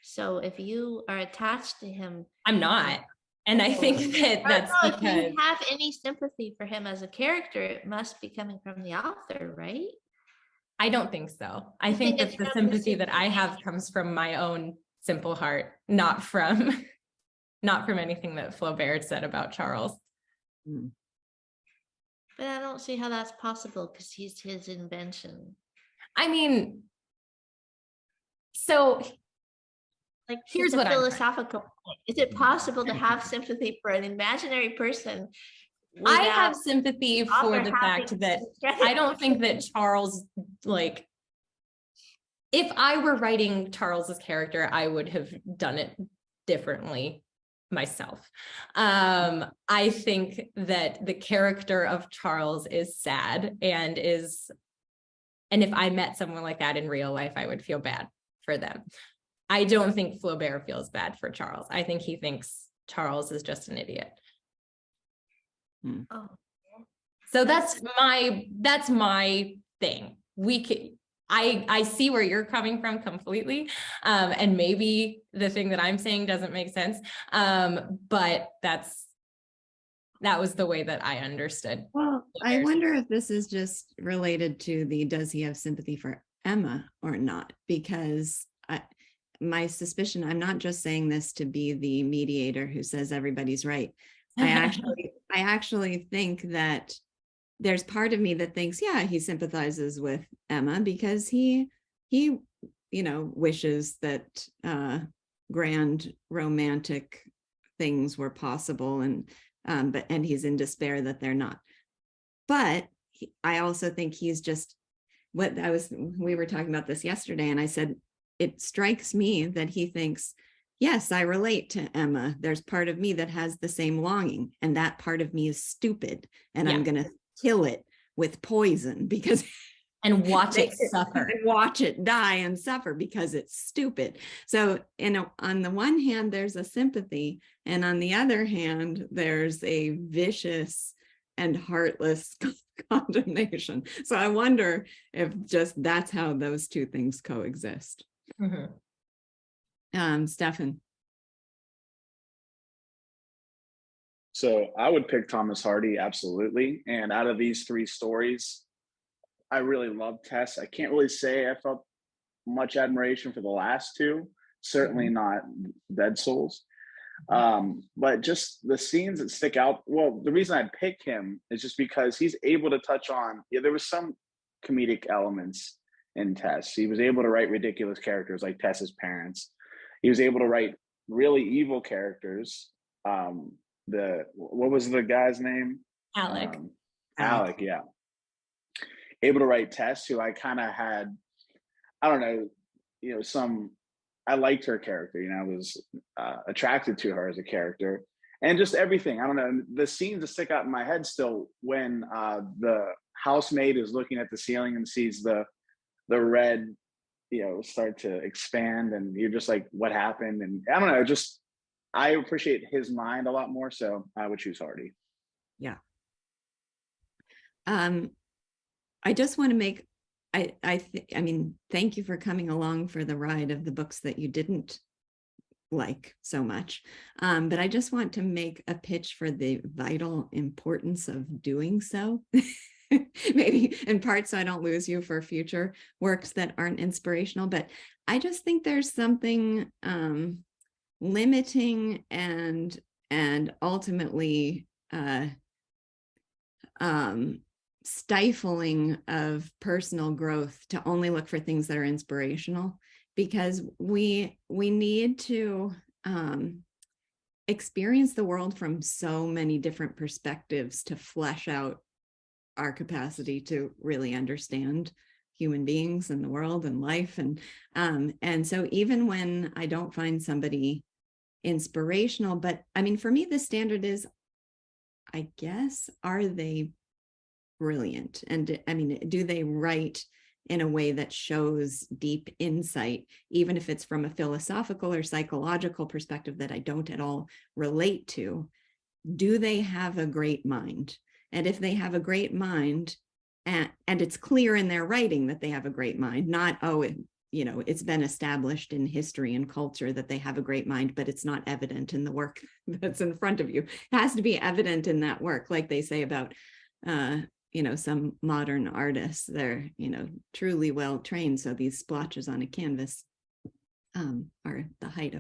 So if you are attached to him, I'm not. And I think that that's if because you have any sympathy for him as a character, it must be coming from the author, right? I don't think so. I You think think that it's the from the sympathy that I have comes from my own simple heart, not from not from anything that Flaubert said about Charles. Mm. But I don't see how that's possible because he's his invention. I mean, so Like, Here's it's a what I'm trying- philosophical point. Is it possible to have sympathy for an imaginary person? I without have sympathy the for author the having fact that credit? I don't think that Charles, like, if I were writing Charles's character, I would have done it differently myself. I think that the character of Charles is sad and if I met someone like that in real life, I would feel bad for them. I don't think Flaubert feels bad for Charles. I think he thinks Charles is just an idiot. Oh, So that's my thing. I see where you're coming from completely. And maybe the thing that I'm saying doesn't make sense. But that was the way that I understood. Well, I wonder if this is just related to does he have sympathy for Emma or not? Because my suspicion, I'm not just saying this to be the mediator who says everybody's right. I actually think that there's part of me that thinks, yeah, he sympathizes with Emma because he wishes that grand romantic things were possible, and he's in despair that they're not. But I also think he's just we were talking about this yesterday, and I said, it strikes me that he thinks, yes, I relate to Emma. There's part of me that has the same longing, and that part of me is stupid, and I'm going to kill it with poison because and watch it suffer and watch it die and suffer because it's stupid. So, on the one hand, there's a sympathy, and on the other hand, there's a vicious and heartless condemnation. So I wonder if just that's how those two things coexist. Stefan. So I would pick Thomas Hardy, absolutely. And out of these three stories, I really love Tess. I can't really say I felt much admiration for the last two, certainly not Dead Souls. But just the scenes that stick out. Well, the reason I pick him is just because he's able to touch on, there was some comedic elements in Tess. He was able to write ridiculous characters like Tess's parents. He was able to write really evil characters. What was the guy's name? Alec. Alec, yeah. Able to write Tess, who I kind of had, I don't know, I liked her character, I was attracted to her as a character, and just everything. I don't know, the scenes that stick out in my head still when the housemaid is looking at the ceiling and sees the red, start to expand, and you're just like, what happened? And I don't know, just I appreciate his mind a lot more, so I would choose Hardy. Yeah. I just want to make, I mean, thank you for coming along for the ride of the books that you didn't like so much. But I just want to make a pitch for the vital importance of doing so. Maybe in part so I don't lose you for future works that aren't inspirational, but I just think there's something limiting and ultimately stifling of personal growth to only look for things that are inspirational, because we need to experience the world from so many different perspectives to flesh out our capacity to really understand human beings and the world and life. And so even when I don't find somebody inspirational, but I mean, for me, the standard is, I guess, are they brilliant? And I mean, do they write in a way that shows deep insight, even if it's from a philosophical or psychological perspective that I don't at all relate to? Do they have a great mind? And if they have a great mind, and it's clear in their writing that they have a great mind, not, it's been established in history and culture that they have a great mind, but it's not evident in the work that's in front of you. It has to be evident in that work, like they say about some modern artists. They're, truly well trained. So these splotches on a canvas are the height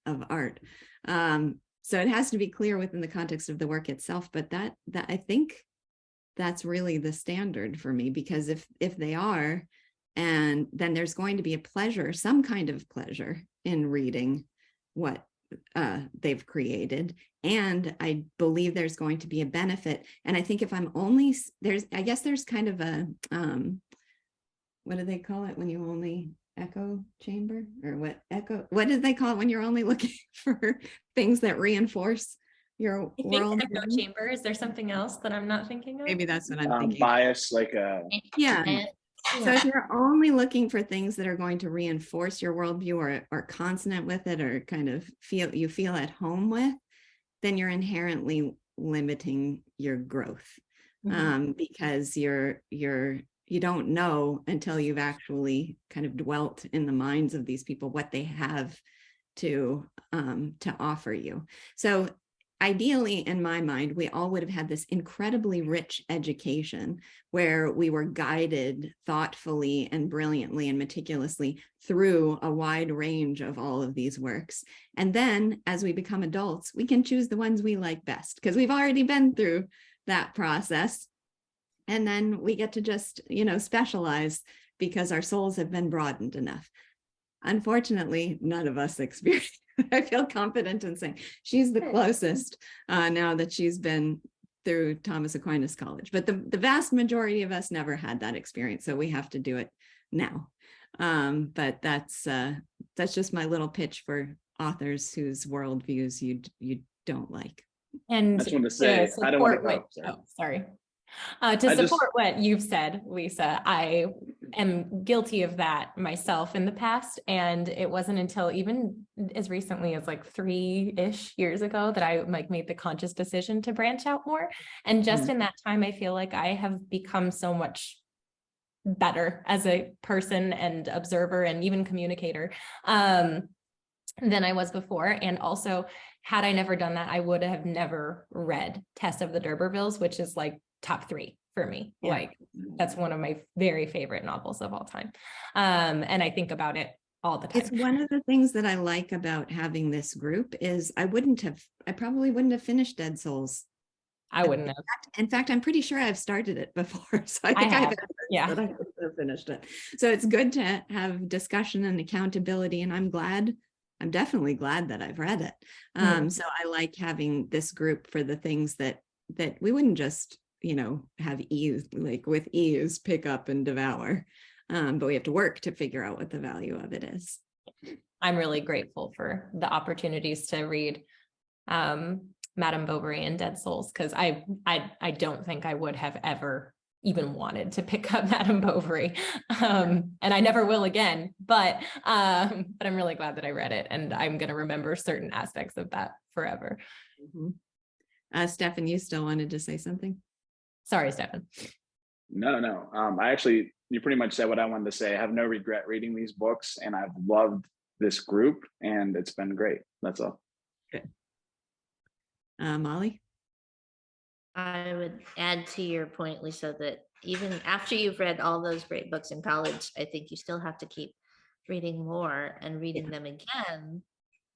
of art. So it has to be clear within the context of the work itself, but that I think that's really the standard for me, because if they are, and then there's going to be a pleasure, some kind of pleasure in reading what they've created. And I believe there's going to be a benefit. And I think if I'm only, I guess there's kind of a, what do they call it when you only echo chamber, or what did they call it when you're only looking for things that reinforce your I think world? echo chamber. Is there something else that I'm not thinking of? Maybe that's what I'm thinking. Bias, like Yeah. And- So if you're only looking for things that are going to reinforce your worldview, or are consonant with it, or kind of feel at home with, then you're inherently limiting your growth. Because you don't know until you've actually kind of dwelt in the minds of these people what they have to offer you. So ideally, in my mind, we all would have had this incredibly rich education where we were guided thoughtfully and brilliantly and meticulously through a wide range of all of these works. And then as we become adults, we can choose the ones we like best because we've already been through that process. And then we get to just, specialize because our souls have been broadened enough. Unfortunately, none of us experience. I feel confident in saying she's the closest now that she's been through Thomas Aquinas College, but the vast majority of us never had that experience, so we have to do it now. But that's just my little pitch for authors whose worldviews you don't like. And I just want to say, I don't want to sorry. To support what you've said, Lisa, I am guilty of that myself in the past. And it wasn't until even as recently as like 3-ish years ago that I made the conscious decision to branch out more. And just in that time, I feel like I have become so much better as a person and observer and even communicator than I was before. And also, had I never done that, I would have never read Tess of the D'Urbervilles, which is like top 3 for me. Yeah. Like that's one of my very favorite novels of all time. And I think about it all the time. It's one of the things that I like about having this group is I probably wouldn't have finished Dead Souls. I wouldn't have. In fact, I'm pretty sure I've started it before. So I think I have finished it. So it's good to have discussion and accountability. And I'm definitely glad that I've read it. So I like having this group for the things that we wouldn't just, have with ease pick up and devour. But we have to work to figure out what the value of it is. I'm really grateful for the opportunities to read Madame Bovary and Dead Souls, because I don't think I would have ever even wanted to pick up Madame Bovary. And I never will again, but I'm really glad that I read it, and I'm going to remember certain aspects of that forever. Stefan, you still wanted to say something? Sorry, Stefan. No. You pretty much said what I wanted to say. I have no regret reading these books, and I've loved this group, and it's been great. That's all. Good. Molly? I would add to your point, Lisa, that even after you've read all those great books in college, I think you still have to keep reading more and reading them again,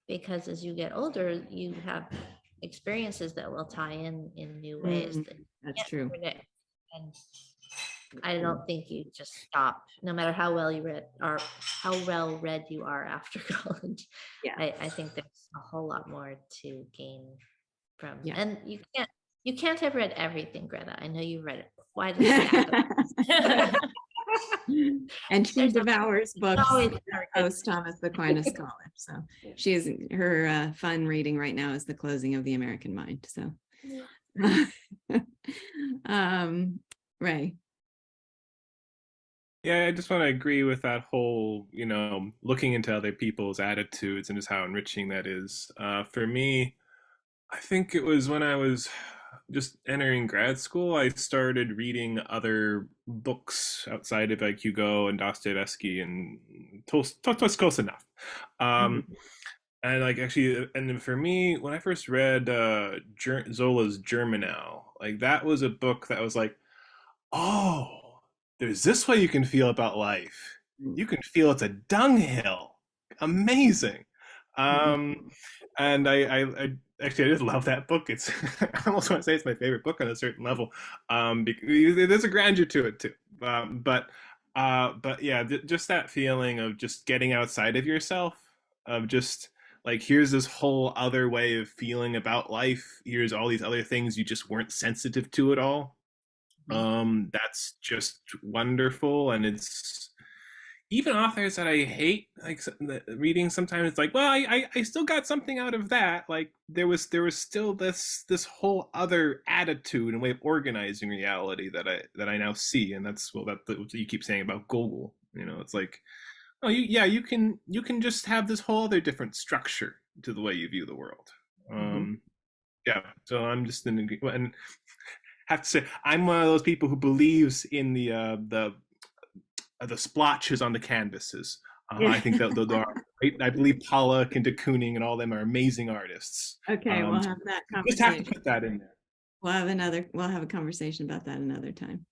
because as you get older, you have experiences that will tie in new ways. That's true. Predict. And I don't think you just stop, no matter how well you read or how well read you are after college. Yeah, I think there's a whole lot more to gain from. Yeah. And you can't have read everything, Greta. I know you read it quite a stack. And she devours books always post Thomas Aquinas College. So her fun reading right now is The Closing of the American Mind. So Ray. Yeah, I just want to agree with that whole, looking into other people's attitudes and just how enriching that is. For me, I think it was when I was just entering grad school, I started reading other books outside of like Hugo and Dostoevsky and Tolstoy's close enough. And like actually, and for me, when I first read Zola's Germinal, like that was a book that was like, oh, there's this way you can feel about life. You can feel it's a dunghill. Amazing. And I actually I just love that book. It's I almost want to say it's my favorite book on a certain level, because there's a grandeur to it too. But yeah, just that feeling of just getting outside of yourself, of just like here's this whole other way of feeling about life. Here's all these other things you just weren't sensitive to at all. That's just wonderful, and it's even authors that I hate, like reading sometimes it's like, well, I still got something out of that. Like there was still this whole other attitude and way of organizing reality that I now see, and that's what you keep saying about Gogol. You know, it's like, oh, you can just have this whole other different structure to the way you view the world. Yeah, so I'm just and have to say I'm one of those people who believes in the splotches on the canvases. I think that those are great. I believe Pollock and de Kooning and all them are amazing artists. Okay, we'll have that Just have conversation. to put that in there. We'll have a conversation about that another time.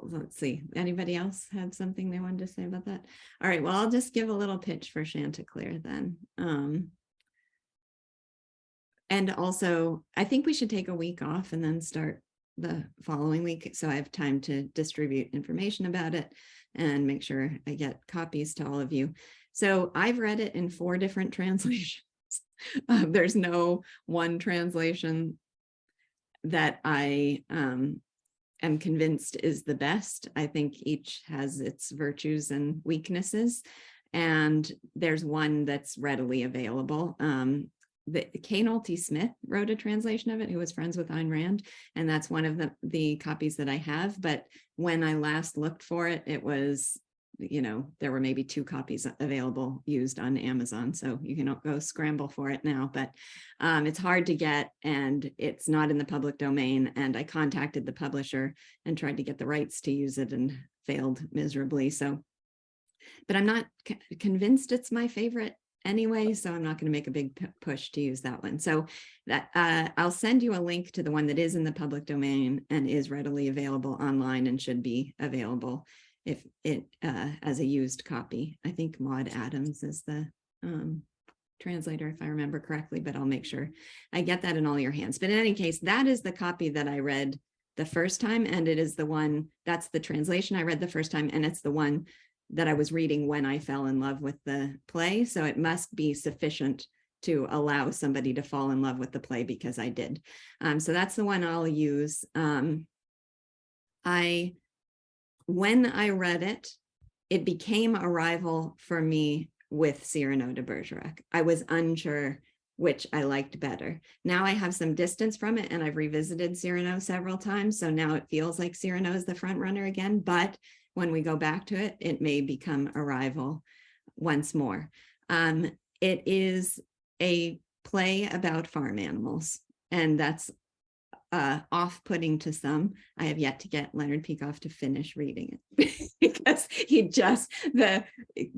Let's see. Anybody else have something they wanted to say about that? All right, well, I'll just give a little pitch for Chanticleer then. And also, I think we should take a week off and then start the following week, so I have time to distribute information about it and make sure I get copies to all of you. So I've read it in 4 different translations. There's no one translation that I am convinced is the best. I think each has its virtues and weaknesses, and there's one that's readily available. K. Nolte Smith wrote a translation of it, who was friends with Ayn Rand, and that's one of the copies that I have. But when I last looked for it, it was, there were maybe 2 copies available used on Amazon, so you can go scramble for it now. But it's hard to get, and it's not in the public domain. And I contacted the publisher and tried to get the rights to use it and failed miserably. So, but I'm not convinced it's my favorite anyway, so I'm not going to make a big push to use that one. So that I'll send you a link to the one that is in the public domain and is readily available online and should be available if it as a used copy. I think Maud Adams is the translator, if I remember correctly, but I'll make sure I get that in all your hands. But in any case, that is the copy that I read the first time, and it is the one, that's the translation I read the first time, and it's the one that I was reading when I fell in love with the play. So it must be sufficient to allow somebody to fall in love with the play, because I did. So that's the one I'll use. When I read it, it became a rival for me with Cyrano de Bergerac. I was unsure which I liked better. Now I have some distance from it, and I've revisited Cyrano several times. So now it feels like Cyrano is the front runner again, but when we go back to it, it may become a rival once more. It is a play about farm animals, and that's off-putting to some. I have yet to get Leonard Peikoff to finish reading it because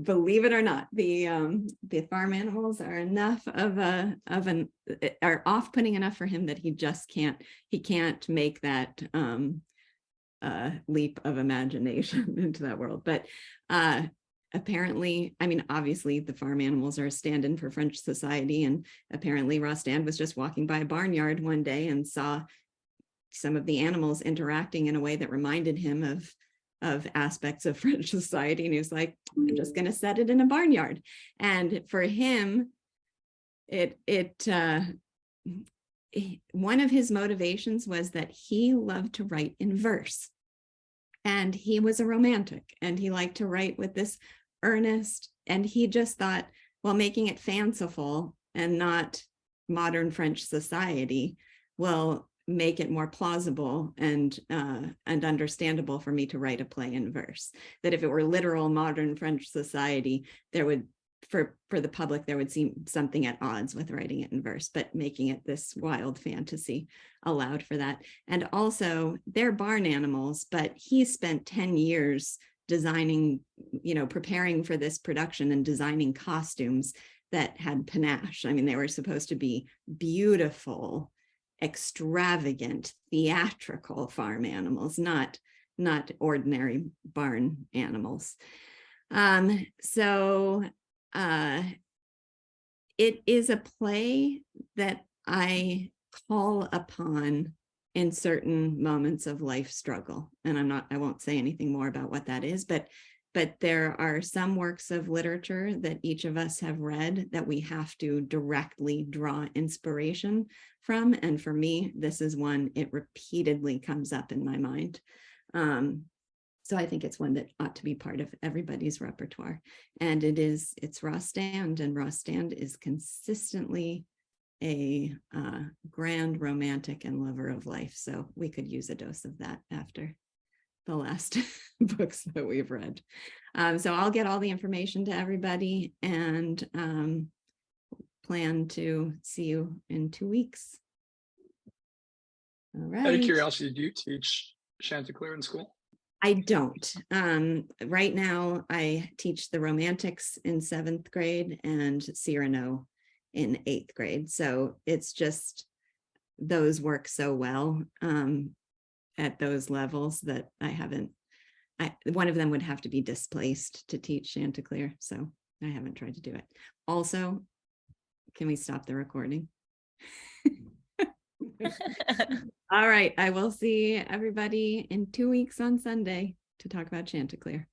believe it or not, the farm animals are enough are off-putting enough for him that he can't make that leap of imagination into that world. But apparently, I mean, obviously the farm animals are a stand-in for French society, and apparently Rostand was just walking by a barnyard one day and saw some of the animals interacting in a way that reminded him of aspects of French society, and he was like, I'm just going to set it in a barnyard. And for him, one of his motivations was that he loved to write in verse, and he was a romantic, and he liked to write with this earnest, and he just thought, well, making it fanciful and not modern French society will make it more plausible and understandable for me to write a play in verse. That if it were literal modern French society, there would, for the public, there would seem something at odds with writing it in verse, but making it this wild fantasy allowed for that. And also, they're barn animals, but he spent 10 years designing, preparing for this production and designing costumes that had panache. I mean, they were supposed to be beautiful extravagant theatrical farm animals, not ordinary barn animals. So it is a play that I call upon in certain moments of life struggle. And I won't say anything more about what that is, but there are some works of literature that each of us have read that we have to directly draw inspiration from. And for me, this is one, it repeatedly comes up in my mind. So I think it's one that ought to be part of everybody's repertoire. And it's Rostand, and Rostand is consistently a grand romantic and lover of life. So we could use a dose of that after the last books that we've read. So I'll get all the information to everybody and plan to see you in 2 weeks. All right. Out of curiosity, do you teach Chanticleer in school? I don't. Right now, I teach the Romantics in 7th grade and Cyrano in 8th grade. So it's just those work so well at those levels that one of them would have to be displaced to teach Chanticleer. So I haven't tried to do it. Also, can we stop the recording? All right, I will see everybody in 2 weeks on Sunday to talk about Chanticleer.